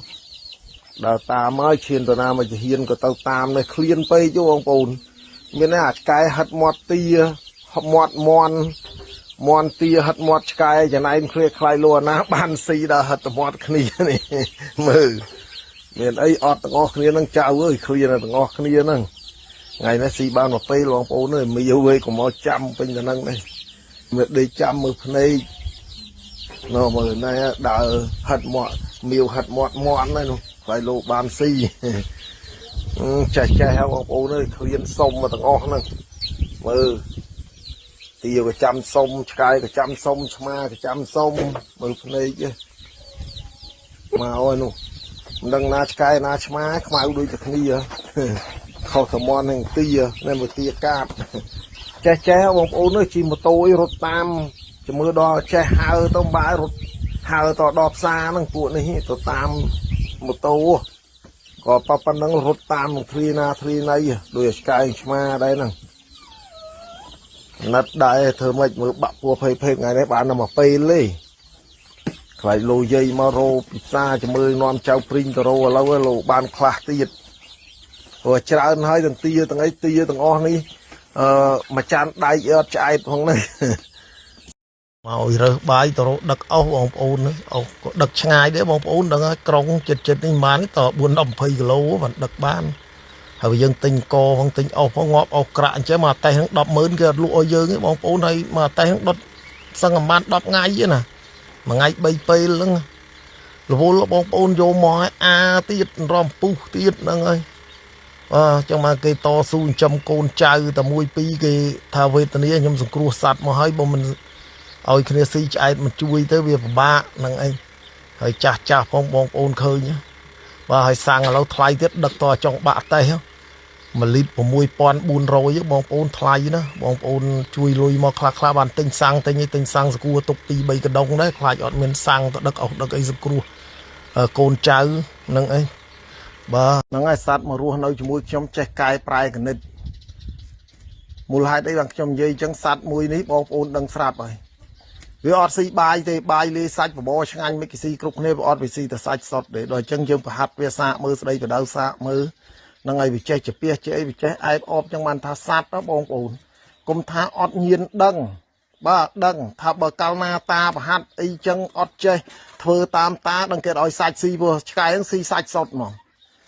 ดาวตาไม้เชียนตัวน้ามันจะเฮียนก็เตาตามเลยเคลียนไปจู่มองโอนมีน่าไก่หัดมอดตีหัดมอดมอนตีหัดมอดไก่จะไหนเคลียคลายลัวนะบ้านซีดาหัดมอดคลีนี่มือเมียนไอ้ออดต่างออกนี้นั่งเจ้าเอ้ยเคลียร์ต่างออกนี้นั่งไงนะสีบ้านมาไปลองปูนี่มีเยอะเว้ยก็มาจำเป็นอย่างนั้นเลย mới đi chăm mưa này nó mưa này đào hạt mọt miêu hạt mọt này luôn phải lộ bàn xì chạy heo ông ô nơi khuyên sông mà thằng o nè mưa tiêu cái chăm sông cái chăm sông ma cái chăm sông mưa này chứ mà ôi nu đằng na cái na má mau đuôi chặt nghi à không thèm mòn hàng tia nên một tia cạp chạy ông ô nơi chỉ một tôi rốt tam chỉ mưa đo chạy hao tôm bãi rốt hao to đọp xa năng cuộn này to tam một tô có pa năng rốt tam một thri này đuôi cái ma đây nè nát đại thơ mệt mưa bạc của phê ngày đấy bạn nằm ở pê lê phải lô dây mà rô xa cho mưa non trao prin tờ rô lâu lô ban khạc tiệt rồi cha hai thằng tia thằng ấy tia thằng o này mà chan đại ở chạy thằng này màu rồi bài tờ rô đặc áo bông ôn nữa đặc ngay để bông ôn đằng trong chật này mán tờ buồn đầm phơi lô vẫn đặc ban hồi dân tinh co phong tinh áo phong ngọt áo cạn chứ mà tay hắn đập mớn kia lụa dương cái bông ôn này mà tay hắn đập sang làm ban đập ngay vậy nè mà ngay bay bay lưng vô là bông ôn vô mò tiết rom pu tiết nâng ơi trong mà cái to su châm côn chai tầm mùi pi cái thà về tậnนี้nhom sùng cua sạt mà hơi bông mình ôi khi si chạy mình chui tới việc ba nâng anh hơi chà bông ôn khơi nhá và hơi sang là lâu thay tiết đặc to trong bạ tay không mà lít của mùi pon buồn rồi với bông ôn thay nữa bông ôn chui lùi mà khla bàn tinh sang cua tục pi bay cái đông đấy khai chọn miền sang đặc ấy cua côn chai nâng anh bà nâng ai sát mà ruột nơi mùi trong che cài prai cái nít mùi hai đây bằng trong dây trắng sát mùi ní bông ôn đang sạp rồi vì ọt xì bài thì bài lê sạch và bó chẳng anh mấy cái xì cục này ọt vì xì ta sạch sọt để đòi chân dương phải hạt về xa mơ đây phải đau xa mơ nâng ai bị che chụp bia chế bị chế ai ọp trong màn tha sát đó bông ôn cùng tha ọt nhiên đăng ba đăng tha bờ cao na ta và hạt y chân ọt chơi thơ tam ta đăng kia đòi sạch xì vừa cái xì sạch sọt mà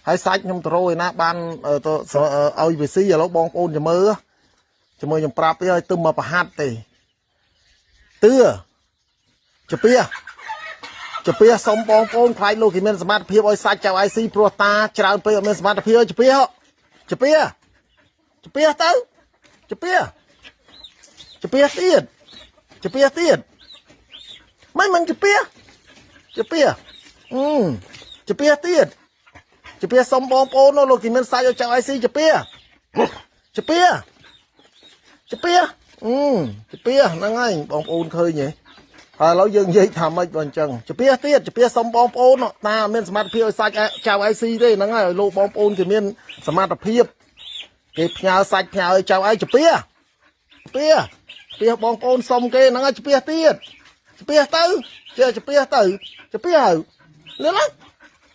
hay sạch nhưng rồi na ban ơi về xì giờ nó bông ôn cho mơ nhầm prap ấy tụm mà phải hạt thì tưa chụp bia xong bong ôn phải luôn thì mình smart phía ơi sạch chào ai si prota chào bia mình smart phía chụp bia tới chụp bia tiền mấy mình chụp bia chụp bia xong bong ôn nó luôn thì mình sai cho chào ai si chụp bia năng anh bong ôn khơi nhỉ lão dân dây thầm ấy còn chừng chụp bia xong bom ôn ta miền smart phía sạch chào IC đây năng ai lô bom ôn thì miền smart phía cái nhà sạch nhà ơi chào ai chụp bia bom ôn xong cái năng ai chụp bia tới chơi chụp bia lên lắm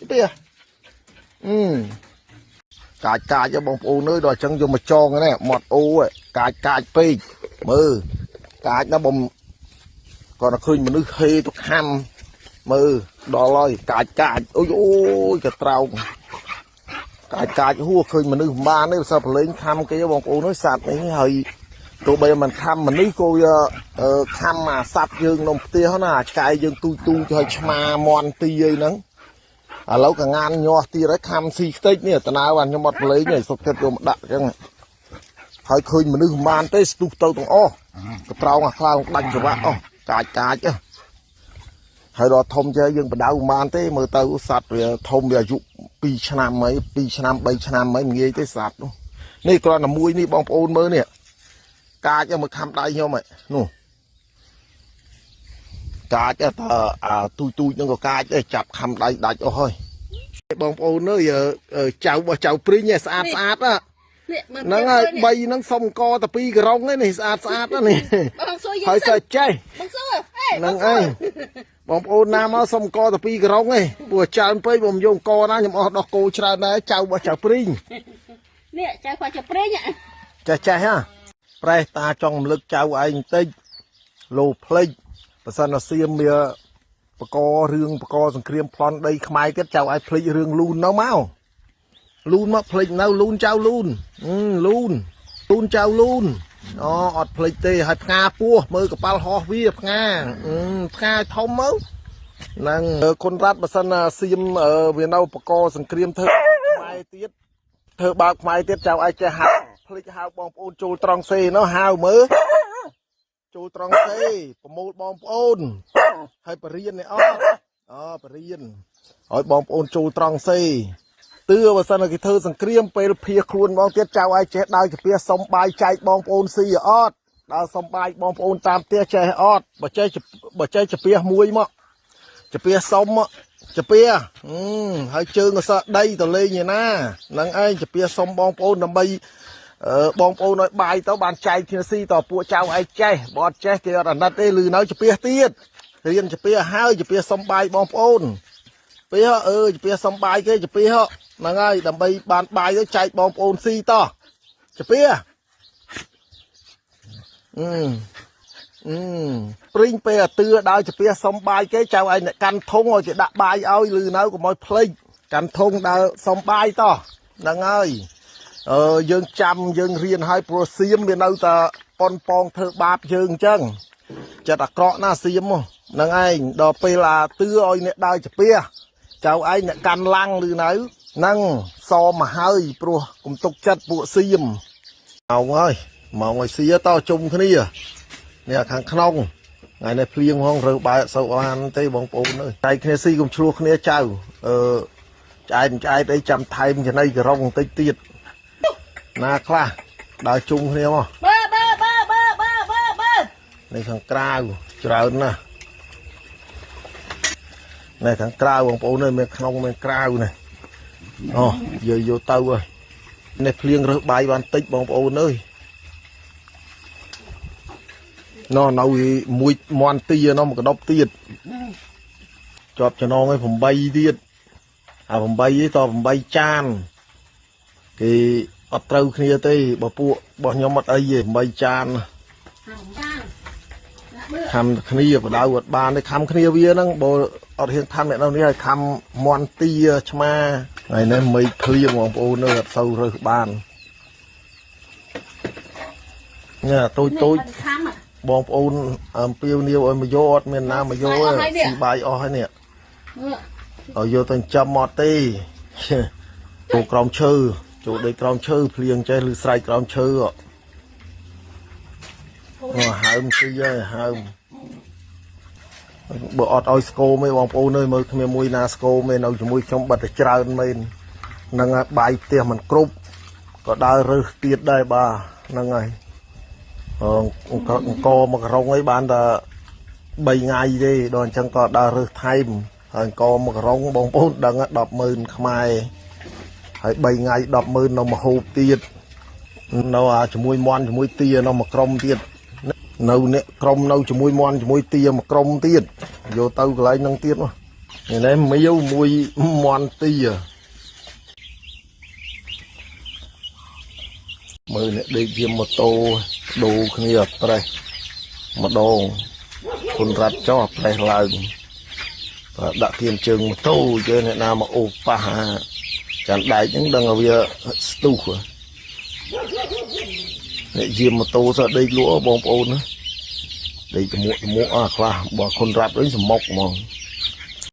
chụp bia cài cho bom ôn nơi đòi chân vô mà cho cái này mọt ô ấy cài pi mơ cài nó bom còn nó khơi mà nước hê tục ham mơ đỏ lôi cài ôi cái trâu cài hua khơi mà nước ba nữa sao phải lên thăm cái bông ô nói sạch này hơi tụi bây mình thăm mà nước cô thăm mà sạch dương nông tia nó là cài dương tu cho hơi ma mon tia nắng lâu cả ngàn nho tia đấy thăm si tích nè tao nào bạn cho một lấy này sụp thịt vô một đạn chứ hơi khơi mà nước man tới tu tàu tụng o cái trâu ngà khao đánh cho bạn cài chứ hồi đó thông chơi dân đào man thế mơ tao sạch rồi thông về dụ pi năm mấy bảy năm mấy nghe tới sạch luôn này còn là muối này bông ôn mới nè cài cho một tham đại nhau mày nè cài cho tôi nhưng có cài cho chặt tham đại cho thôi bông ôn nó giờ chào pri nhé sạch á nắng bay nắng xong co tập pi cái rong ấy này sạch đó này hơi sợ chơi nắng ấy bông ôn nam nó xong co tập pi cái rong ấy vừa chào pi bông vô co nó nhưng mà đọc cô chào này chào pri nè chào qua chào pri nhá chào ha pre ta trong lực chào anh tinh lô play và sao nó xiêm bia co riêng co sừng kriêm plon đây khai cái chào ai play riêng luôn nó máu luôn mà play nào luôn chào luôn luôn chào luôn អូអត់ភ្លេចទេឲ្យផ្កាពោះមើលកប៉ាល់ហោះវាផ្កាផ្កាធំមកហ្នឹងគុណរ៉ាត់បើសិនសៀមវានៅបកសង្គ្រាមធ្វើខ្មែរទៀតធ្វើបាបខ្មែរទៀតចៅឯចេះហៅភ្លេចហៅបងប្អូនចូលត្រង់សេនោះហៅមើលចូលត្រង់សេប្រមូលបងប្អូនហើយបរៀននេះអត់បរៀនឲ្យបងប្អូនចូលត្រង់សេទឿបើសិនគេធ្វើសង្គ្រាមពេលភៀសខ្លួនបងទៀតចៅឲ្យចេះដើរកាពះសុំបាយចែកបងប្អូនស៊ីអត់ដើរសុំបាយបងប្អូនតាមផ្ទះចេះអត់បើចេះកាពះមួយមកកាពះសុំមកកាពះហើយជើងក៏សដីទៅលេងឯណាហ្នឹងឯងកាពះសុំបងប្អូនដើម្បីបងប្អូនឲ្យបាយទៅបានចែកគ្នាស៊ីតពួកចៅឯចេះបើអត់ចេះគេអត់អាណិតទេលឺនៅកាពះទៀតរៀនកាពះហើយកាពះសុំបាយបងប្អូនពីកាពះសុំបាយគេកាពះហ្នឹងហើយដើម្បីបានបាយទៅចែកបងប្អូនស៊ីតកាពះព្រីងពេលអាទឿដើរកាពះសុំបាយគេចៅឯអ្នកកាន់ធុងឲ្យគេដាក់បាយឲ្យលឺនៅកុំឲ្យភ្លេចកាន់ធុងដើរសុំបាយតហ្នឹងហើយយើងចាំយើងរៀនឲ្យព្រោះសៀមវានៅតែប៉ុនប៉ងធ្វើបាបយើងអញ្ចឹងចិត្តអាក្រក់ណាសៀមហ្នឹងឯងដល់ពេលអាទឿឲ្យអ្នកដើរកាពះចៅឯងអ្នកកាន់ឡាំងឬនៅហ្នឹងសមកហើយព្រោះកុំទុកចិត្តពួកសៀមមកហើយមកឲ្យសៀតជុំគ្នានេះខាងក្នុងថ្ងៃនេះភ្លៀងហងរើបាយអត់សូវបានទេបងប្អូនអើយតែគ្នាស៊ីកុំឆ្លោះគ្នាចៅឆ្អែតអីចាំថែមចំណៃករងបន្តិចទៀតណាខ្លះដើរជុំគ្នាមកបើនេះខាងក្រៅច្រើនណាស់នេះខាងក្រៅបងប្អូនអើយមានក្នុងមានក្រៅនេះយកទៅហើយនេះភ្លៀងរើសបាយបានតិចបងប្អូនអើយនៅមួយមន់ទីនោះមកកដប់ទៀតជាប់ចំណងឲ្យ8ទៀតអា8ទៅ8ចានគេអត់ត្រូវគ្នាទេបើពួករបស់ខ្ញុំអត់អីទេ8ចានខំគ្នាបដៅអត់បានទេខំគ្នាវាហ្នឹងបើអត់ហ៊ានខំអ្នកនោះនេះឲ្យខំមន់ទីឆ្មាថ្ងៃនេះមិនឃ្លៀងបងប្អូនអើយអត់សូវរើសបានញ៉ាតូចបងប្អូនអំពាវនាវឲ្យមកយកអត់មានណាមកយកស៊ីបាយអស់ហើយនេះឲ្យយកទៅចាំមកទេចូលក្រោមឈើចូលដីក្រោមឈើភ្លៀងចេះឬស្រែកក្រោមឈើហើមស៊ីហើយហើមបើអត់ឲ្យស្គមទេបងប្អូនអើយមើលគ្មានមួយណាស្គមទេនៅជាមួយខ្ញុំបាត់តែច្រើនមែនហ្នឹងហើយបាយផ្ទះមិនគ្រប់ក៏ដើររើសទៀតដែរបាទហ្នឹងហើយអង្គមកក្រុងអីបានតែ3ថ្ងៃទេដល់អញ្ចឹងក៏ដើររើសថែមហើយអង្គមកក្រុងបងប្អូនដឹង100000ខ្មែរហើយ3ថ្ងៃ100000នៅមហូបទៀតនៅជាមួយមន់ជាមួយទានៅមកក្រុមទៀតនៅអ្នកក្រុមនៅជាមួយមន់ជាមួយទាមកក្រុមទៀតយកទៅកន្លែងហ្នឹងទៀតនេះមីវមួយមន់ទាមើលអ្នកដេកយាមម៉ូតូដូរគ្នាប្រេះម្ដងគុណរ៉ាត់ចោះប្រេះឡើងដាក់គៀនជើងម៉ូតូជើអ្នកណាមកអូប៉ះចាន់ដែកហ្នឹងដឹងថាវាស្ទុះអ្នកយាមម៉ូតូសើដេកលក់បងប្អូនណាដេកចំមួកខ្លះបើគុណរ៉ាត់វិញសមុកហ្មង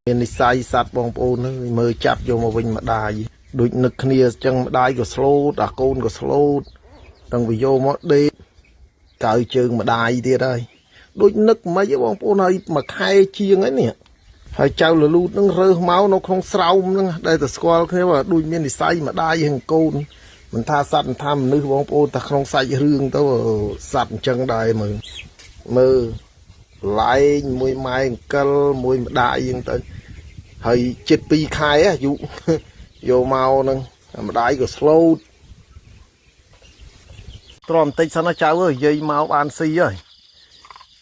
មាននិស័យសัตว์បងប្អូនហើយមើលចាប់យកមកវិញម្ដាយដូចនឹកគ្នាអញ្ចឹងម្ដាយក៏ស្លូតអាកូនក៏ស្លូតទាំងវាយកមកដេកកើជើងម្ដាយទៀតហើយដូចនឹកមិនហីបងប្អូនហើយមួយខែជាងហើយនេះហើយចៅលលូតនឹងរើសមកនៅក្នុងស្រោមហ្នឹងដែលតែស្គាល់គ្នាថាដូចមាននិស័យម្ដាយហឹងកូនមិនថាសត្វមិនថាមនុស្សបងប្អូនតែក្នុងសាច់រឿងទៅសត្វអញ្ចឹងដែរមើលឡែងមួយម៉ែអង្គិលមួយម្ដាយអញ្ចឹងទៅហើយជិត2ខែអាយុយកមកហ្នឹងម្ដាយក៏ស្លូតទ្រាំបន្តិចសិនណាចៅអើយយាយមកបានស៊ីហើយ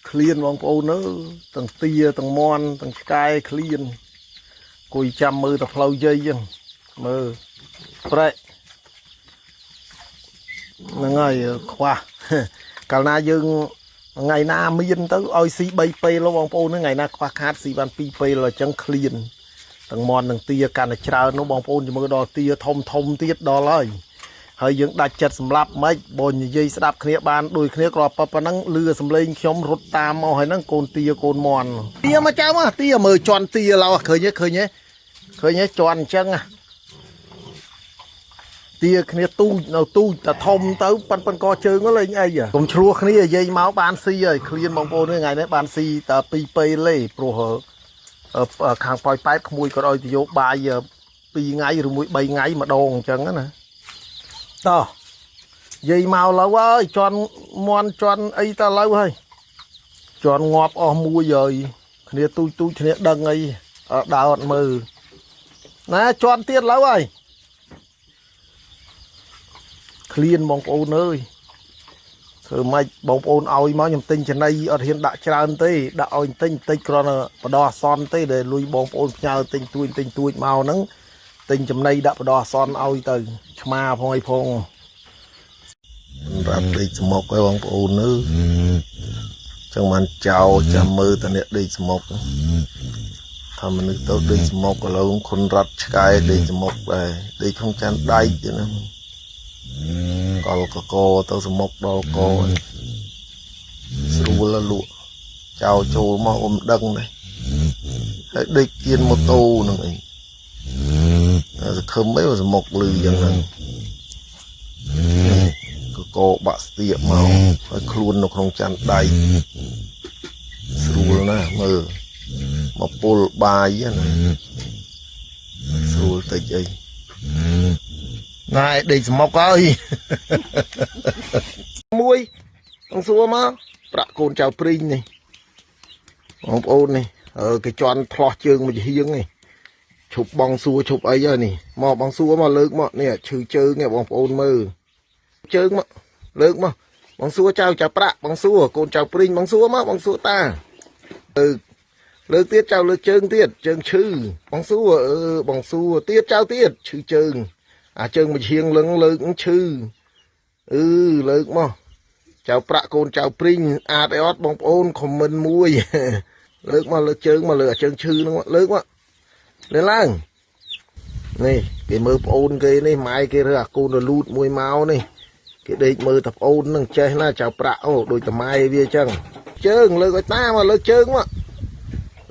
ឃ្លានបងប្អូនអើយទាំងទាទាំងមន់ទាំងឆ្កែឃ្លានគួយចាំមើលតែផ្លូវយាយអញ្ចឹងមើលប្រែកហ្នឹងហើយខ្វះកាលណាយើងថ្ងៃណាមានទៅឲ្យស៊ី3ពេលបងប្អូនថ្ងៃណាខ្វះខាតស៊ីបាន2ពេលអញ្ចឹងឃ្លានទាំងមន់ទាំងទាកាន់តែច្រើននោះបងប្អូនមើលដល់ទាធំទៀតដល់ហើយ ហើយយើងដាច់ចិត្តសម្លាប់មិនបើនិយាយស្ដាប់គ្នាបានដូចគ្នាគ្រាន់ប៉ុណ្ណឹងលឺសំឡេងខ្ញុំរត់តាមមកហើយហ្នឹងកូនទាកូនមន់ទាមកចាំទាមើលជន់ទាឡោឃើញទេឃើញទេជន់អញ្ចឹងទាគ្នាទូចនៅទូចតែធំទៅប៉ុនកជើងលេងអីកុំឆ្លោះគ្នានិយាយមកបានស៊ីហើយឃ្លានបងប្អូនថ្ងៃនេះបានស៊ីតែ2ពេលទេព្រោះខាងប៉ោយប៉ែតក្មួយក៏ឲ្យទៅយកបាយ2ថ្ងៃឬមួយ3ថ្ងៃម្ដងអញ្ចឹងណាតោះនិយាយមកឡូវហើយជន់មន់ជន់អីតឡូវហើយជន់ងាប់អស់មួយហើយគ្នាទូចគ្នាដឹងអីដើរអត់មើលណាជន់ទៀតឡូវហើយឃ្លានបងប្អូនអើយធ្វើម៉េចបងប្អូនឲ្យមកខ្ញុំទិញចំណីអត់ហ៊ានដាក់ច្រើនទេដាក់ឲ្យទិញបន្តិចគ្រាន់តែបដោះអសន្នទេដែលលុយបងប្អូនផ្ញើទិញទួយមកហ្នឹងទិញចំណីដាក់បដោះអសន្នឲ្យទៅឆ្មាផងអីផងរាប់ដេកស្មុកឲ្យបងប្អូនអើយចឹងបានចោលចាំមើលតអ្នកដេកស្មុកថាមនុស្សទៅដេកស្មុកឥឡូវខុនរត់ឆ្កែដេកស្មុកដែរដេកក្នុងចានដែកទេណាកលកកទៅសមុកដល់កស្រួលលក់ចោលចូលមកអ៊ំដឹងដែរហើយដេកគៀនម៉ូតូនឹងអីសង្ឃឹមអីសមុកលឺយ៉ាងហ្នឹងកកបាក់ស្ទាកមកហើយខ្លួននៅក្នុងចានដៃស្រួលណាស់មើលមកពុលបាយណាស្រួលតិចអីណែដេកស្មុកហើយមួយបងសួរមកប្រាក់កូនចៅព្រីងនេះបងប្អូននេះគេជន់ផ្លោះជើងមួយហៀងនេះឈប់បងសួរឈប់អីហើយនេះមកបងសួរមកលើកមកនេះឈឺជើងនេះបងប្អូនមើលជើងមកលើកមកបងសួរចៅប្រាក់បងសួរកូនចៅព្រីងបងសួរមកបងសួរតាលើកទៀតចៅលើកជើងទៀតជើងឈឺបងសួរបងសួរទៀតចៅទៀតឈឺជើងជើងមួយហៀងលឹងលើកឈឺលើកមកចៅប្រាក់កូនចៅព្រីងអាចអីអត់បងប្អូនខមមិនមួយលើកមកលើកជើងមកលើជើងឈឺហ្នឹងលើកមកលើឡើងនេះគេមើលប្អូនគេនេះម៉ែគេរើអាកូនរលូតមួយមកនេះគេដេកមើលតែប្អូនហ្នឹងចេះណាចៅប្រាក់អូដូចតម៉ែវាអញ្ចឹងជើងលើកឲ្យតាមកលើកជើងមក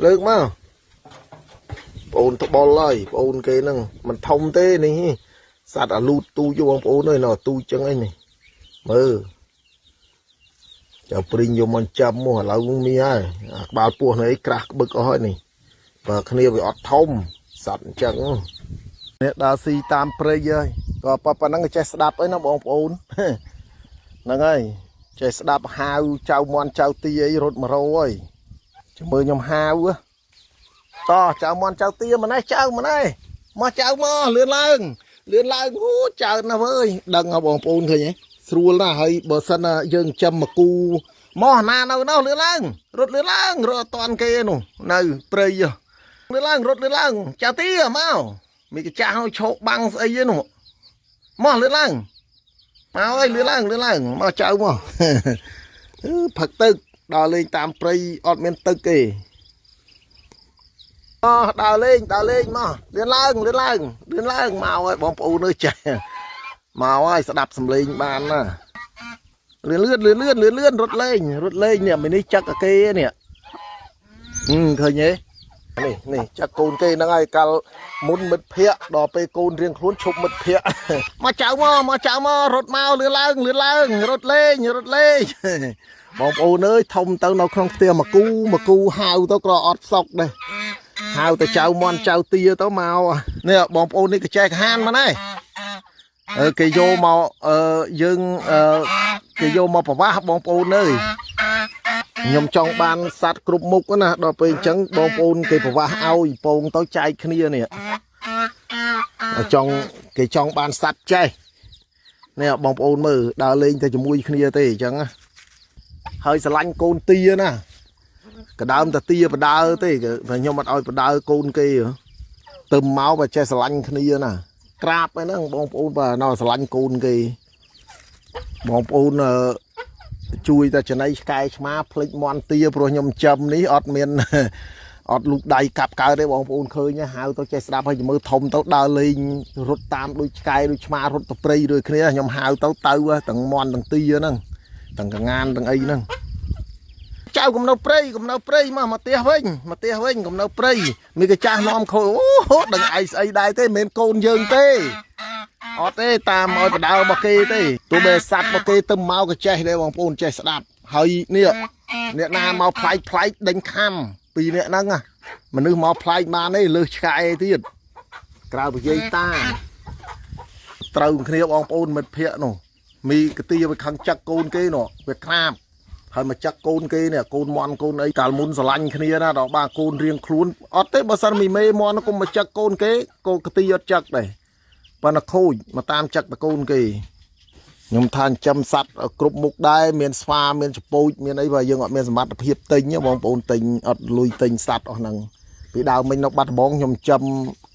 លើកមកប្អូនត្បុលហើយប្អូនគេហ្នឹងមិនធំទេនេះសត្វអាលូតទូយបងប្អូនអើយណោះទូចឹងអីនេះមើលចៅព្រីងយកមកចាំមកឥឡូវមានហើយអាក្បាលពោះនេះក្រាស់ក្បឹកអស់ហើយនេះបើគ្នាវាអត់ធំសត្វអញ្ចឹងនេះដើរស៊ីតាមព្រៃហើយក៏ប៉ុណ្ណឹងចេះស្ដាប់អីណាបងប្អូនហ្នឹងហើយចេះស្ដាប់ហាវចៅមន់ចៅទីអីរត់មករោហើយចាំមើលខ្ញុំហាវតោះចៅមន់ចៅទីម្នេះចៅម្នេះមកចៅមកលឿនឡើងអូចៅណាស់អើយដឹងហ៎បងប្អូនឃើញទេស្រួលណាស់ហើយបើសិនយើងចាំមកគូមកណានៅនោះលឿនឡើងរត់លឿនឡើងរត់អត់តាន់គេនោះនៅព្រៃលឿនឡើងរត់លឿនឡើងចៅទីមកមីកចាស់ឲ្យឈោកបាំងស្អីហ្នឹងមកលឿនឡើងមកអើយលឿនឡើងមកចៅមកផឹកទឹកដល់លេងតាមព្រៃអត់មានទឹកទេដើរលេងមកលឿនឡើងមកហើយបងប្អូនអើយចេះមកហើយស្ដាប់សំឡេងបានណាលឿនរត់លេងនេះមីនេះចឹកគេនេះឃើញទេនេះចឹកកូនគេហ្នឹងហើយកាលមុនមិត្តភ័ក្ដិដល់ពេលកូនរៀងខ្លួនឈប់មិត្តភ័ក្ដិមកចៅមករត់មកលឿនឡើងរត់លេងបងប្អូនអើយធំទៅនៅក្នុងផ្ទះមកគូហៅទៅក៏អត់ផ្សុកដែរហៅទៅចៅមន់ចៅទាទៅមកនេះបងប្អូននេះក៏ចេះកាហានមកដែរគេយកមកយើងគេយកមកប្រវាសបងប្អូនអើយខ្ញុំចង់បានសัตว์គ្រប់មុខណាដល់ពេលអញ្ចឹងបងប្អូនគេប្រវាសឲ្យពងទៅចែកគ្នានេះគេចង់បានសัตว์ចេះនេះបងប្អូនមើលដើរលេងទៅជាមួយគ្នាទេអញ្ចឹងហើយស្រឡាញ់កូនទាណាកដើមតាទាបដើទេខ្ញុំអត់ឲ្យបដើកូនគេទៅមកបើចេះស្រឡាញ់គ្នាណាក្រាបហ្នឹងបងប្អូនបើនៅស្រឡាញ់កូនគេបងប្អូនជួយតែចំណៃឆ្កែឆ្មាភ្លេចមន់ទាព្រោះខ្ញុំចាំនេះអត់មាន อดลูกใดกับกาได้บองปูนเคยเนี่ยหาวตัวใจสลับให้มือทมตัวดาลิงรถตามดูไกลดูชมารถตะปรีด้วยគ្នាខ្ញុំហៅទៅទាំងមន់ទាំងទីហ្នឹងទាំងកងានទាំងអីហ្នឹងចៅកំនៅព្រៃមកផ្ទះវិញកំនៅព្រៃមានកចាស់នាំខូអូដឹងឯងស្អីដែរទេមិនមែនកូនយើងទេអត់ទេតាមឲ្យបដៅរបស់គេទេទោះបីសัตว์របស់គេទៅមកក៏ចេះដែរបងប្អូនចេះស្ដាប់ហើយនេះអ្នកណាមកផ្លែកដេញខំពីអ្នកហ្នឹងមនុស្សមកផ្លែកបានទេលើសឆ្កែទៀតក្រៅពយាយតាត្រូវគ្នាបងប្អូនមិត្តភ័ក្ដិនោះមីកទាវាខឹងចឹកកូនគេនោះវាក្រាបហើយមកចឹកកូនគេនេះកូនមន់កូនអីកាលមុនស្រឡាញ់គ្នាណាដល់បាកូនរៀងខ្លួនអត់ទេបើសិនមីមេមន់គុំមកចឹកកូនគេកូនកទាអត់ចឹកដែរប៉ុន្តែខូចមកតាមចឹកតកូនគេខ្ញុំថាចាំសัตว์គ្រប់មុខដែរមានស្វាមានចពោចមានអីបើយើងអត់មានសមត្ថភាពទិញបងប្អូនទិញអត់លុយទិញសัตว์អស់ហ្នឹងពីដើមមិញនៅបាត់ដំបងខ្ញុំចាំ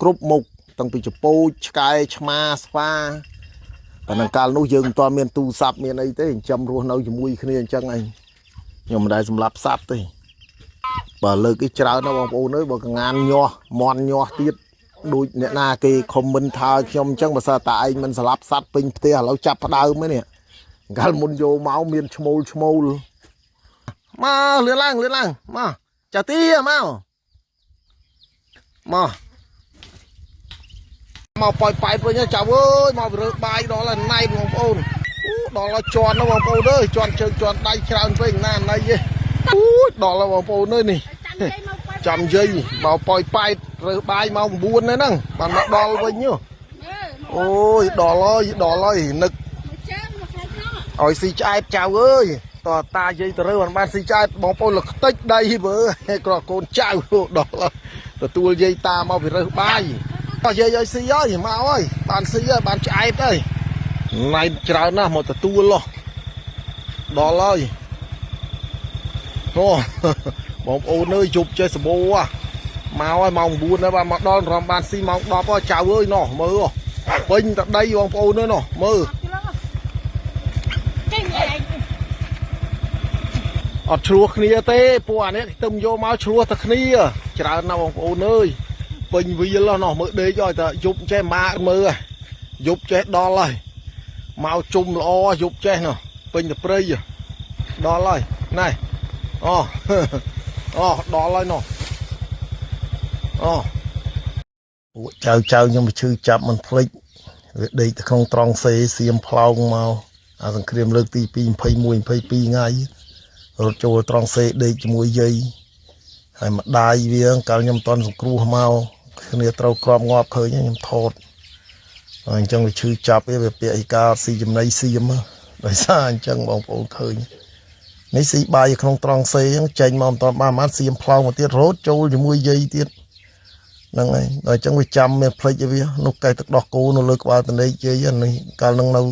គ្រប់មុខតាំងពីចពោចឆ្កែឆ្មាស្វាប៉ុន្តែកាលនោះយើងមិនទាន់មានទូរស័ព្ទមានអីទេចាំរស់នៅជាមួយគ្នាអញ្ចឹងឯងខ្ញុំមិនដែលសម្លាប់សัตว์ទេបើលើកអីច្រើនណាបងប្អូនអើយបើកងានញាស់មន់ញាស់ទៀតដូចអ្នកណាគេខមមិនថាខ្ញុំអញ្ចឹងបើសើតាឯងមិនស្លាប់សัตว์ពេញផ្ទះឥឡូវចាប់ផ្ដើមហ្នឹងកាលមុនយកមកមានឈ្មោលមកលឿនឡើងមកចាទីមកប៉ោយប៉ែតវិញចៅអើយមករើបាយដល់ហើយណៃបងប្អូនដល់ហើយជន់ណាបងប្អូនអើយជន់ជើងជន់ដៃច្រើនពេកណាណៃទេដល់ហើយបងប្អូនអើយនេះចាំយាយមកប៉ោយប៉ែតរើបាយមក9ហ្នឹងបានមកដល់វិញអូយដល់ហើយនឹកឲ្យស៊ីឆ្អែតចៅអើយតតាយាយទៅរើបានស៊ីឆ្អែតបងប្អូនលខ្ទេចដៃមើលក្រកូនចៅដល់ទទួលយាយតាមកពីរើបាយយាយឲ្យស៊ីហើយមកហើយបានស៊ីហើយបានឆ្អែតហើយណៃច្រើនណាស់មកទទួលដល់ហើយអូបងប្អូនអើយជប់ចេះសបោមកហើយម៉ោង9ហើយបានមកដល់រំបានស៊ីម៉ោង10ហើយចៅអើយនោះមើលពេញតដីបងប្អូនអើយនោះមើលអត់ឆ្លោះគ្នាទេពួកអានេះខ្ទឹមយកមកឆ្លោះតែគ្នាច្រើនណាស់បងប្អូនអើយពេញវាលនោះមើលដេកឲ្យតែយប់ចេះម៉ាក់មើលយប់ចេះដល់ហើយមកជុំល្អយប់ចេះនោះពេញតែព្រៃដល់ហើយណែអូដល់ហើយនោះពួកចៅខ្ញុំទៅឈឺចាប់មិនភ្លេចវាដេកទៅក្នុងត្រង់សេសៀមផ្លោងមកអាសង្គ្រាមលើកទី2 21 22ថ្ងៃរត់ចូលត្រង់សេដេកជាមួយយាយហើយម្ដាយវាកាលខ្ញុំមិនតន់សង្គ្រោះមកគ្នាត្រូវក្របងាប់ឃើញខ្ញុំថតអញ្ចឹងវាឈឺចាប់វាពាក់អីកាស៊ីចំណីសៀមដោយសារអញ្ចឹងបងប្អូនឃើញនេះស៊ីបាយក្នុងត្រង់សេហ្នឹងចេញមកមិនតន់បានសៀមផ្លោងមកទៀតរត់ចូលជាមួយយាយទៀតហ្នឹងហើយដល់អញ្ចឹងវាចាំមានផ្លេចវានោះកែទឹកដោះគោនៅលើក្បាលតនេកយាយនេះកាលហ្នឹងនៅ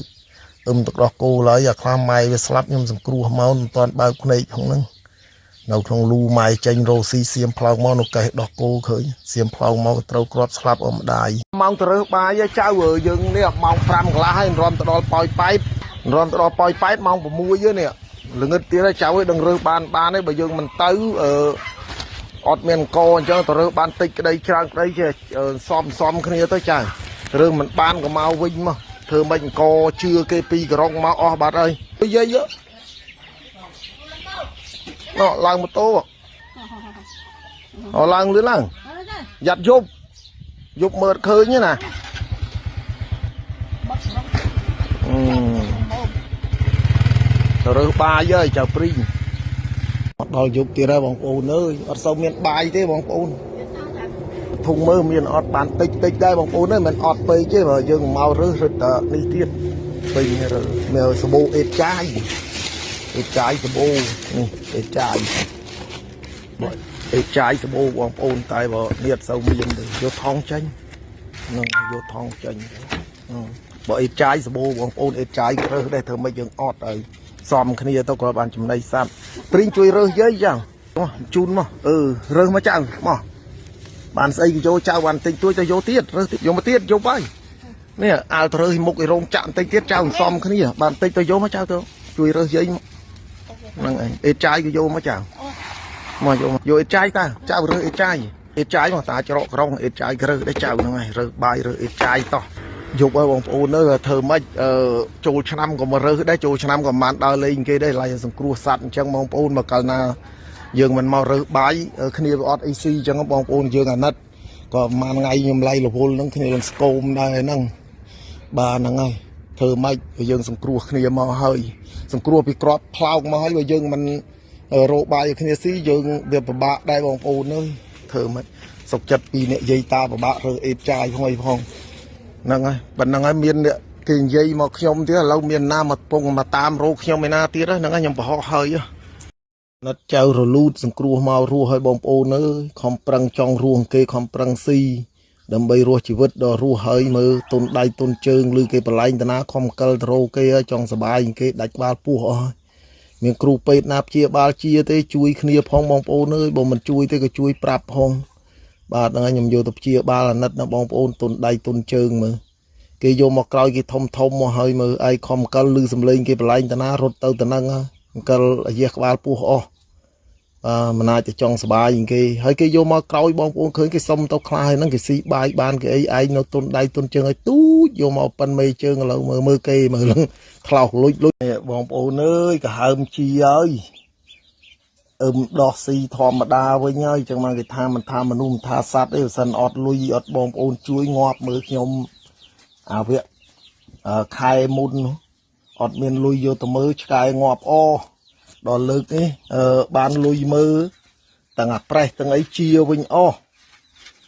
ទឹកដោះគោឡើយអាខ្លាំងម៉ែវាស្លាប់ខ្ញុំសង្គ្រោះមកមិនតន់បើកភ្នែកផងហ្នឹងនៅក្នុងលូម៉ែចេញរោស៊ីសៀមផ្លោងមកនៅកែដោះគោឃើញសៀមផ្លោងមកត្រូវគ្រាប់ស្លាប់អមម្ដាយម៉ោងទៅរើសបាយចៅយើងនេះម៉ោង5កន្លះហើយរំទៅដល់ប៉ោយប៉ែតម៉ោង6នេះល្ងឹតទៀតចៅឲ្យដឹងរើសបានទេបើយើងមិនទៅអត់មានកអញ្ចឹងទៅរើសបានតិចក្តីច្រើនក្តីចេះសំគ្នាទៅចៅរឿងមិនបានក៏មកវិញមកធ្វើមិនអង្គជឿគេពីក្រុងមកអស់បាត់ហើយយាយឡើងម៉ូតូឡើងលឿនឡើងយ៉ាត់យប់មើលឃើញណាទៅរើសបាយហើយចៅព្រីងអត់ដល់យប់ទៀតហើយបងប្អូនអើយអត់សូវមានបាយទេបងប្អូនធុងមើលមានអត់បានតិចដែរបងប្អូនអើយមិនអត់ពេកទេបើយើងមករើសរឹតតែនេះទៀតពេញមើលសបោអេតចាយសបោនេះអេតចាយសបោបងប្អូនតែបើនេះអត់សូវមានទេយកថងចេញនឹងយកថងចេញបើអេតចាយសបោបងប្អូនអេតចាយរើសដែរធ្វើម៉េចយើងអត់ឲ្យសំគ្នាទៅក៏បានចំណីសัตว์ព្រីងជួយរើសយាយចឹងជូនមករើសមកចៅមកបានស្អីក៏យកចៅបានតិចទួចទៅយកទៀតរើសយកមកទៀតយកបាយនេះអាលទៅរើសមុខឯរោងចាក់បន្តិចទៀតចៅសំគ្នាបានតិចទៅយកមកចៅទៅជួយរើសយាយហ្នឹងឯងអេតចាយក៏យកមកចៅ mà vô ít trái ta cháu rơi ít trái mà ta cho rõ rong ít trái rơi để cháu nó này rơi bài rơi ít trái to dục ở vòng ôn nữa thơ mấy chùa năm còn mà rơi đấy chùa năm còn màn đào lên kia đây là dùng cua sạch chẳng mong ôn mà cần là dương mình mau rơi bài ở khi nào ọt AC chẳng bong ôn dương là nứt còn màn ngày nhầm lay là vô nó khi nào scom đây nâng bà nâng ngay thơ mấy dương dùng cua khi nào mau hơi dùng cua bị crop plow mà hơi dương mình rô bài khi xí dương việc bà đại bóng ôn nữa thơ mấy sọc chật vì nè dây ta và bà rồi ít trai không nâng ơi bần nâng ơi miền nè kinh dây mà nhom thế là lâu miền nam mà pung mà tam rô nhom miền nam tiết đó nâng ơi nhom bỏ hơi á nó treo rồi lút dùng cua màu rùa hơi bóng ôn nữa không prăng trong ruộng kê không prăng si đầm bay rùa chỉ vứt đò rùa hơi mơ tôn đai tôn trơn lư kê bà lanh ta ná không cân rô kê trong sà bài kê đạch ba pua hơi miền cừuเป็ด nạp chia ba chia thế chui khnia phong bong ôn ơi bộ mình chui thế cái chui prap phong bà đang nhầm vô tập chia ba là nứt nó bong ôn tôn đầy tôn trơn mà cái vô một coi cái thông thông mà hơi mà ai không có lư sầm lên cái lại ta ná rốt tàu ta năng cái giặc ba pu mà nay cho trong sờ bài cái hơi cái vô một coi bong ôn khơi cái sông tàu khai nó cái xì bài ban cái ai nó tôn đầy tôn trơn ấy tú vô một pan mây trơn là mơ cây mà lưng thảo lùi bong ôn ơi cả hôm chi ơi đo xì thòm mà đa với nhau chẳng mà cái tham mình tha sát đấy sân ọt lui ọt bom ôn chuối ngọt mới nhom việc khai môn ọt miền lui vô tầm mới khai ngọt o đo lực ấy ban lui mơ tầng pre tầng ấy chia với o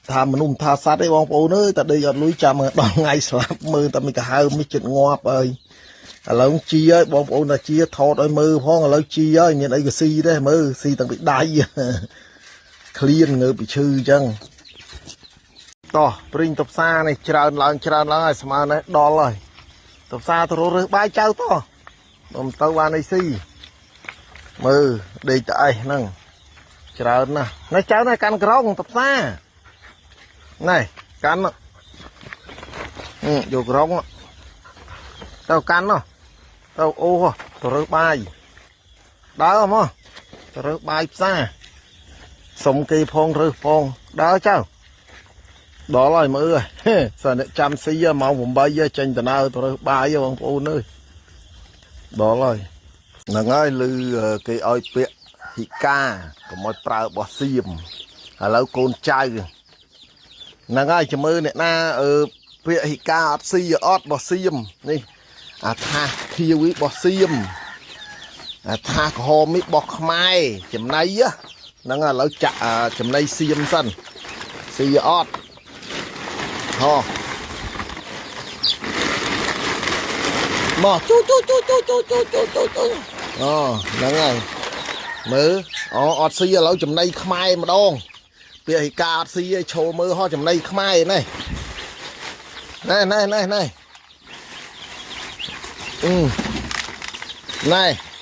tham mình tha sát đấy bom ôn ơi ta đây ọt lui chăm đo ngày slap mơ ta mình cả hai mới chuyện ngọt ơi là chi ấy bom ôn là chia thọt ơi mơ phong là chi ấy nhìn ấy cái xi đấy mơ xi tầng bị đai clean người bị chư chăng to prin tập xa này tràn lại mà này đo rồi tập xa tôi rồi bay trao to bom tàu ban này xi mơ đi tại nâng tràn nè này cháu này can grong tập xa này can vô grong tao can nó tao ô tôi rớt bài đó không tôi rớt bài xa sống cây phong rớt phong đó cháu đó là mưa rồi sao lại chăm xí màu vùng bay trên tận nào tôi rớt bài với bông ôn ơi đó rồi là ngay lư cây oi pẹ thị ca của mọi trào bỏ xiêm lâu con trai là ngay cho mưa này na pẹ thị ca ọt xi ọt bỏ xiêm đi tha khi quý bỏ xiêm tha hôm mới bọc mai chấm nay á nó là lỡ chạ chấm nay xiêm sân xì ọt ho mò chú nó này mơ ọt xì lỡ chấm nay mai mà đong bây giờ ca ọt xì chô mơ ho chấm nay mai này này này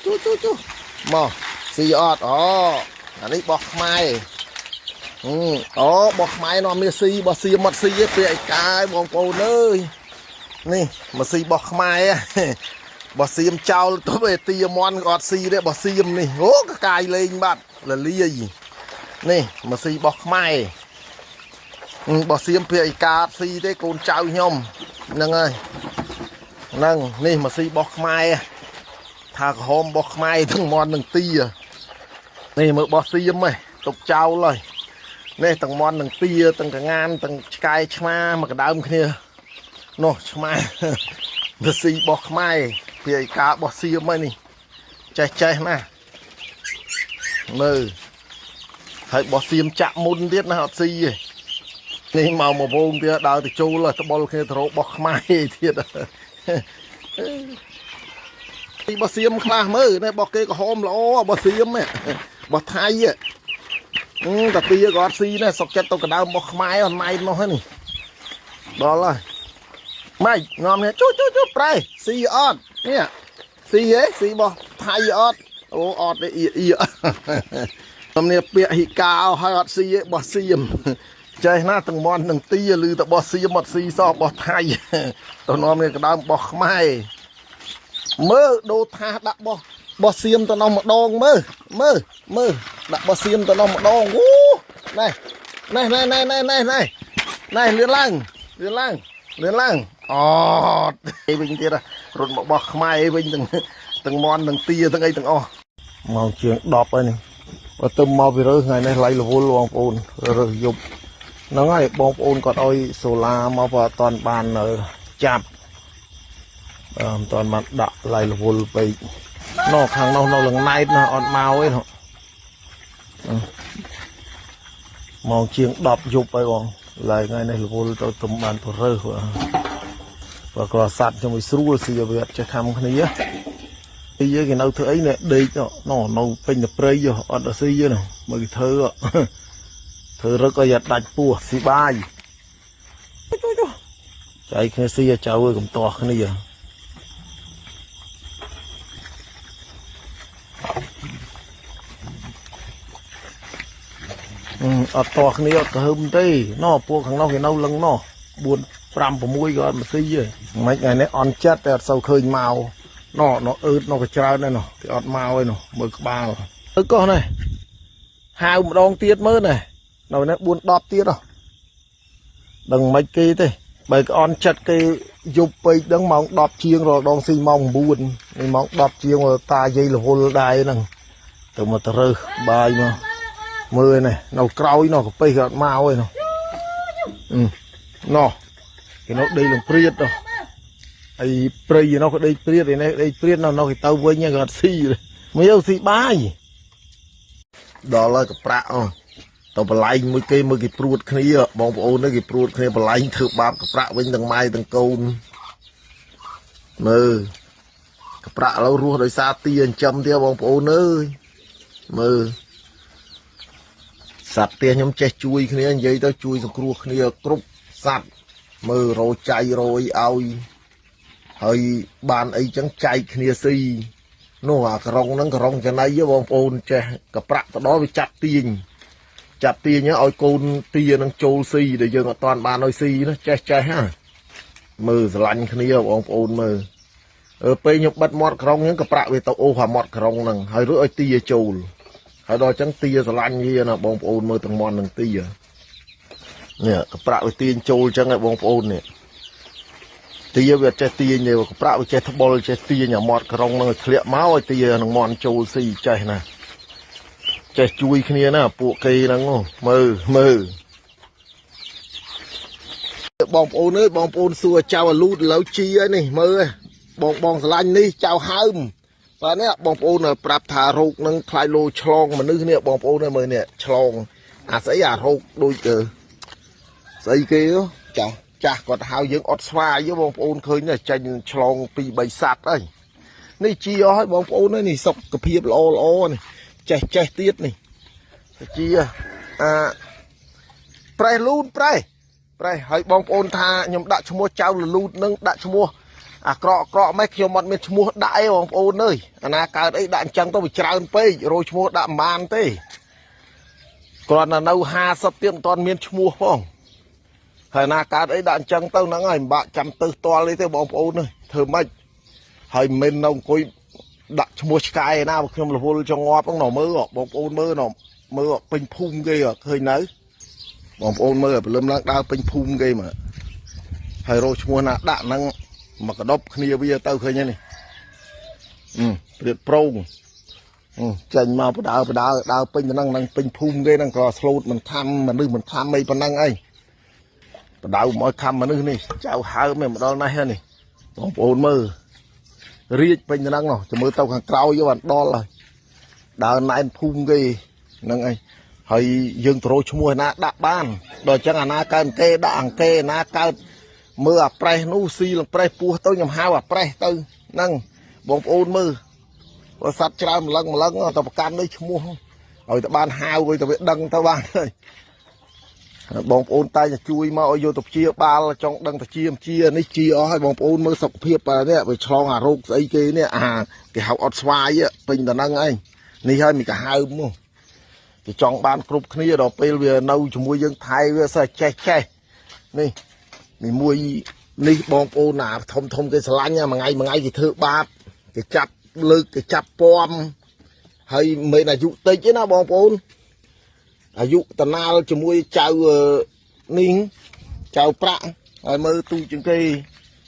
chú mò xì ọt anh ấy bọc mai bọc mai nó mới xì bọc xì mất xì ấy cái bong bầu ơi nè mà xì bọc mai á bọc xì trao tôi về tia món gọt xì đấy bọc xì này hố cái cài lên bạn là lia gì nè mà xì bọc mai bọc xì về cá xì đấy con trao nhom nâng ơi nâng nè mà xì bọc mai thà hôm bọc mai thằng món thằng tia nè mà bọc xì mày tục trao rồi nè thằng món thằng tia thằng cả ngàn thằng cài chma mà cái đám kia nó chma mà xì bọc mai thì cá bọc xì mày nè chạy nè mơ thấy bọc xì chạm môn tiết nào xì vậy nè màu mà vô kia đào từ châu là tao bol kia throw bọc mai thiệt bọc xiêm khla mơ này bọc kia có hôm là bọc xiêm ấy bọc thay á tập tia gọt xi này sọc chặt tao cả đau bọc mai còn mai nó hết nè đó là mày ngon nè chú prai xi ọt nè xi ấy xi bọc thay ọt ọt đấy ị hôm nay bịa hì cao hai ọt xi ấy bọc xiêm chơi na từng món từng tia lư tao bọc xiêm một xi so bọc thay tao ngon này cả đau bọc mai mơ đồ tha đã bò bò xiêm tao nó một đòn mơ đặt bò xiêm tao nó một đòn này này lươn lăng bình kia ra rồi một bò mai bình từng mòn từng tia từng ấy từng màu chuyện đọp này và tôm màu về rồi ngày này lấy là vô luôn ôn rồi dùng nó ngay bông ôn còn ôi solar màu và toàn bàn ở chạm toàn mặt đạ lấy là vô về nó hàng nó lần này nó ọt màu ấy nó màu chuyện đọp dục ấy bọn lại ngày này là vô tôi tôm bàn tôi rơi và có sạt cho mình sưu xì việc cho khăm cái này á bây giờ cái nấu thứ ấy này đây nó pin là prey vô ở đó xí vô nào mà cái thơ rất có giật đạch bùa xí bay chạy cái xí cháu ơi cũng to cái này giờ ở to cái này ở hôm tây nó buộc thằng nó cái nấu lưng nó buồn pram của mũi gọi mà xí rồi mấy ngày này on chết sau khơi màu nó ướt nó cái trao này nó cái ọt màu ấy nó mới có bao con này hai một đòn tiết mới này nó này buôn đọp tiết rồi đừng mấy kia thế bởi cái on chặt cái dục bây đang mong đọp chiêng rồi đòn xì mong buồn mong đọp chiêng rồi ta dây là hôn đai nè từ một tờ bài mà mưa này nó cào nó có bây cái màu ấy nó cái nó đây là priết rồi ai prey nó có đây priết này đây priết nó cái tàu với nhau gạt xì rồi mấy yêu xì ba gì đó là cái prạ tàu bờ lạnh mới cái pruột kia bong bồn nó cái pruột kia bờ lạnh thử bám cái prạ với từng mai từng côn mơ cái prạ lâu ruột đời xa tiền châm theo bong bồn ơi mơ sạt tiền nhóm che chui kia vậy tao chui xong ruột kia cướp sạt mơ rồi chạy rồi ao hơi bàn ấy chẳng chạy kia xì nó cái rong cho này với bong bồn che cái prạ đó bị chặt tiền nhá ôi côn tiền đang trôi xì để giờ toàn bàn ôi xì nó che ha mơ lạnh kia bong bồn mơ ở bây nhục bắt mọt rong những cái prạ về tàu ô hòa mọt rong nằng hơi rưỡi ôi tia trôi hơi đòi chẳng tia lạnh như là bong bồn mơ từng mòn nằng tia nè cái prạ về tiền trôi chẳng lại bong bồn nè tia về che tia nhiều cái prạ về che thấp bol che tia nhà mọt rong nằng khẹt máu ôi tia nằng mòn trôi xì che nè che chui kia nè bộ cây nằng mơ bong bồn xua chào lút lâu chi ấy này mơ bong lạnh đi chào hâm và nè bong bồn là prap thà rục nâng khai lô chlong mà nữ nè bong bồn này mời nè chlong sẽ rục đôi cờ xây kia chả còn hao dưỡng ọt xoa với bong bồn khơi nè tranh chlong pi bay sạt ấy này chi ó bong bồn này sọc cặp hiệp lo này che tiết này chi pre luôn pre hơi bong bồn tha nhom đã mua trao là luôn nâng đã mua cọ mấy khi mà mình mua đại bong bồn ơi na cao đấy đạn chẳng tôi bị trao pe rồi mua đạn man thế còn là nâu 50 tiền toàn miền mua không thời na cao đấy đạn chẳng tôi nó ngày bạn chăm tư to lấy thế bong bồn ơi thơ mấy hơi mình nông coi đặt mua sky nào khi mà vô cho ngọt nó mơ bong bồn mơ pin phun ghê à hơi nấy bong bồn mơ lâm lăng đau pin phun ghê mà hơi rồi mua nạ đạn năng mà cái đốc kia bây giờ tao khơi nha này tuyệt pro chành mà đào pin năng pin phun ghê năng cò slot mình tham mà nư mình tham mấy phần năng ấy đào mọi tham mà nư này chào hai mấy mà đó này ha này bong bồn mơ riết pin năng nào cho mơ tao hàng cao với bạn đo rồi đào này phun ghê năng ấy hơi dương trôi mua na đạp ban rồi chẳng là na can kê đạn kê na cao mưa pre nu xì là pre pua tôi nhầm hao pre tôi năng bong ôn mưa và sạt trao một lần tao can đấy mua rồi tao ban hao rồi tao biết đăng tao ban thôi bong ôn tay chui mà ôi vô tao chia ba là trong đăng tao chia này chia hai bong ôn mưa sọc phiệp à nè với cho à rục ấy kia nè cái học ọt xoay á pin tao năng anh này hơi mình cả hai mua thì trong ban group kia đó bây giờ nâu cho mua dân thay với sao che này mình mua ní bong bồn nà thông cái sả nha mà ngay thì thưa ba cái chặt លើកទៅចាប់ពំហើយមិនអាយុតិចទេណាបងប្អូនអាយុតណាលជាមួយចៅនេះចៅប្រាក់ហើយមើលទូជាងគេ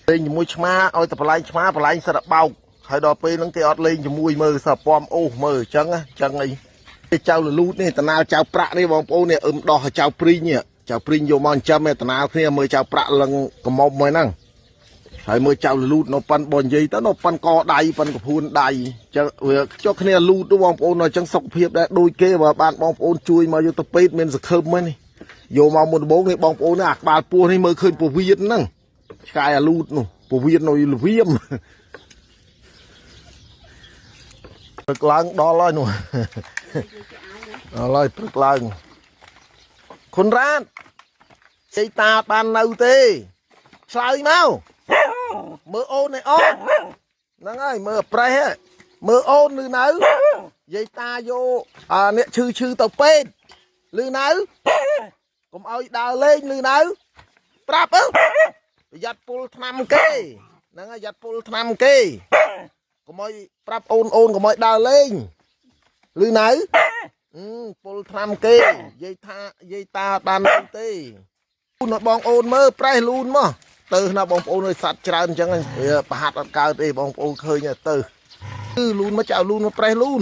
លេងជាមួយឆ្មាឲ្យតែបន្លែងឆ្មាបន្លែងសិតបោកហើយដល់ពេលហ្នឹងគេអត់លេងជាមួយមើលសិតពំអូសមើលអញ្ចឹងអីចៅលលូតនេះតណាលចៅប្រាក់នេះបងប្អូននេះដោះចៅព្រីងនេះចៅព្រីងយកមកចិញ្ចឹមតណាលគ្នាមើលចៅប្រាក់លឹងកំមុំមួយហ្នឹងហើយមើលចៅលលូតនៅប៉ាន់បងនិយាយទៅនៅប៉ាន់កដៃប៉ាន់កពួនដៃចឹងវាចុះគ្នាលូតទៅបងប្អូននៅចឹងសុខភាពដែរដូចគេបើបានបងប្អូនជួយមកយកទៅពេទ្យមានសង្ឃឹមហ្នឹងនេះយកមកមុនដំបូងនេះបងប្អូននេះអាក្បាលពោះនេះមើលឃើញពោះវៀនហ្នឹងឆ្កែអាលូតនោះពោះវៀននៅលវៀមព្រឹកឡើងដល់ហើយនោះដល់ហើយព្រឹកឡើងខុនរ៉ាតជ័យតាបាននៅទេឆ្លើយមកមើលអូនឯអូនហ្នឹងហើយមើលប្រេះមើលអូនលឺនៅយាយតាយកអ្នកឈឺទៅពេទ្យលឺនៅកុំឲ្យដើរលេងលឺនៅប្រាប់ប្រយ័ត្នពុលថ្នាំគេហ្នឹងហើយប្រយ័ត្នពុលថ្នាំគេកុំឲ្យប្រាប់អូនកុំឲ្យដើរលេងលឺនៅពុលថ្នាំគេយាយតាបានទេបងអូនមើលប្រេះលូនមកទៅណាបងប្អូនឲ្យសัตว์ច្រើនអញ្ចឹងវាប្រហាត់អត់កើតទេបងប្អូនឃើញទៅគឺលូនមកចៅលូនមកប្រេះលូន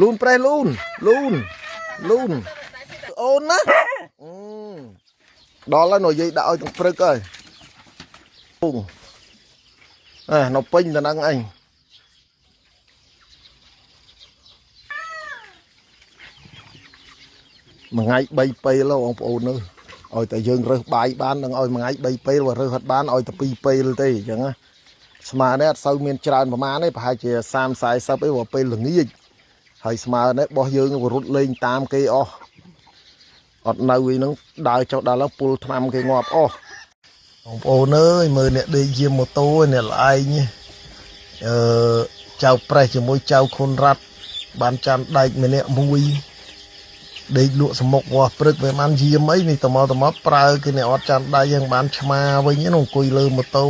លូនប្រេះលូនអូនណាដល់ហើយនៅយាយដាក់ឲ្យទាំងព្រឹកហើយពុងនៅពេញទៅហ្នឹងអញមួយថ្ងៃ3ពេលបងប្អូននោះឲ្យតែយើងរើសបាយបាននឹងឲ្យមួយថ្ងៃ3ពេលបើរើសអត់បានឲ្យតែ2ពេលទេអញ្ចឹងណាស្មើនេះអត់សូវមានច្រើនប្រហែលទេប្រហែលជា30 40ឯងបើពេលល្ងាចហើយស្មើនេះបោះយើងរត់លេងតាមគេអស់អត់នៅឯហ្នឹងដើរចុះដល់ឡើងពុលថ្នាំគេងាប់អស់បងប្អូនអើយមើលអ្នកដេកយាមម៉ូតូនេះល្អឯងចៅប្រេះជាមួយចៅខុនរ៉ាត់បានចាំដែកម្នាក់មួយដេកលក់សមុកវាស់ព្រឹកវាបានយាមអីនេះតមកប្រើគេអ្នកអត់ចាំដៃយ៉ាងបានឆ្មាវិញហ្នឹងអង្គុយលើម៉ូតូ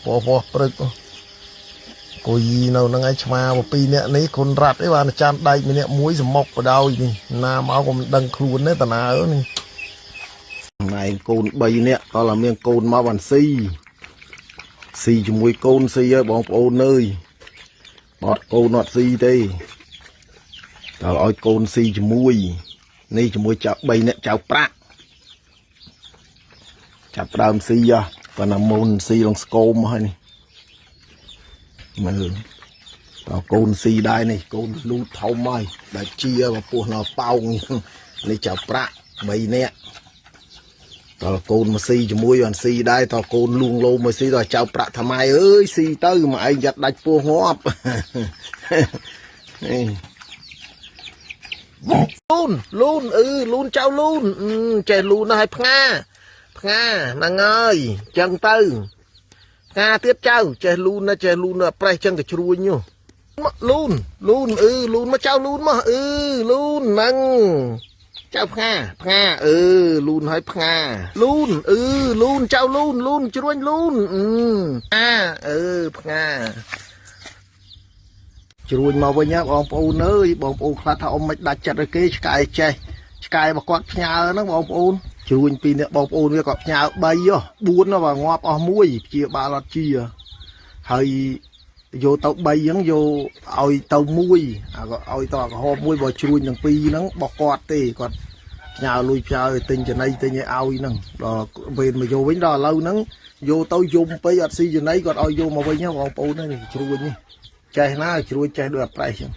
វាស់ព្រឹកអង្គុយនៅហ្នឹងឯងឆ្មា2នាក់នេះគុនរ៉ាត់ឯងបានចាំដៃម្នាក់មួយសមុកបដោយនេះណាមកក៏មិនដឹងខ្លួនទេតាណាអើនេះណែកូន3នាក់តើមានកូនមកបានស៊ីជាមួយកូនស៊ីហើយបងប្អូនអើយបត់កូនអត់ស៊ីទេតើឲ្យកូនស៊ីជាមួយនេះជាមួយចៅ3នាក់ចៅប្រាក់ចាប់ដើមស៊ីប៉ុន្តែមុនស៊ីលងស្គមហើយនេះមើលតើកូនស៊ីដែរនេះកូនលូតធំហើយដែលជាមកពោះនៅប៉ោងនេះចៅប្រាក់3នាក់តើកូនមកស៊ីជាមួយអនស៊ីដែរតើកូនលួងលោមមកស៊ីតើចៅប្រាក់ថ្មៃអើយស៊ីទៅមកឯងយ៉ាត់ដាច់ពោះងាប់លូនលូនចៅលូនចេះលូនឲ្យផ្ងាហ្នឹងហើយចឹងទៅផ្ងាទៀតចៅចេះលូនប្រេះចឹងក៏ជ្រួញលូនលូនមកចៅលូនមកលូនហ្នឹងចៅផ្ងាលូនឲ្យផ្ងាលូនចៅលូនជ្រួញលូនផ្ងាជ្រួញមកវិញបងប្អូនអើយបងប្អូនខ្លះថាអ៊ំមិនដាច់ចិត្តឲ្យគេឆ្កែចេះឆ្កែមកគាត់ផ្ញើហ្នឹងបងប្អូនជ្រួញ2នាក់បងប្អូនវាគាត់ផ្ញើ3 4បើងាប់អស់មួយជាបាលអត់ជាហើយយកទៅ3ហ្នឹងយកឲ្យទៅ1ឲ្យទៅកំហបមួយបើជ្រួញទាំង2ហ្នឹងបោះគាត់ទេគាត់ផ្ញើលុយផ្ញើឲ្យទិញចំណីទិញឲ្យហ្នឹងដល់ពេលមកយកវិញដល់ឥឡូវហ្នឹងយកទៅយំពេកអត់ស៊ីចំណីគាត់ឲ្យយកមកវិញបងប្អូននេះជ្រួញនេះចេះណាជ្រួញចេះដូចអត់ប្រេះចឹង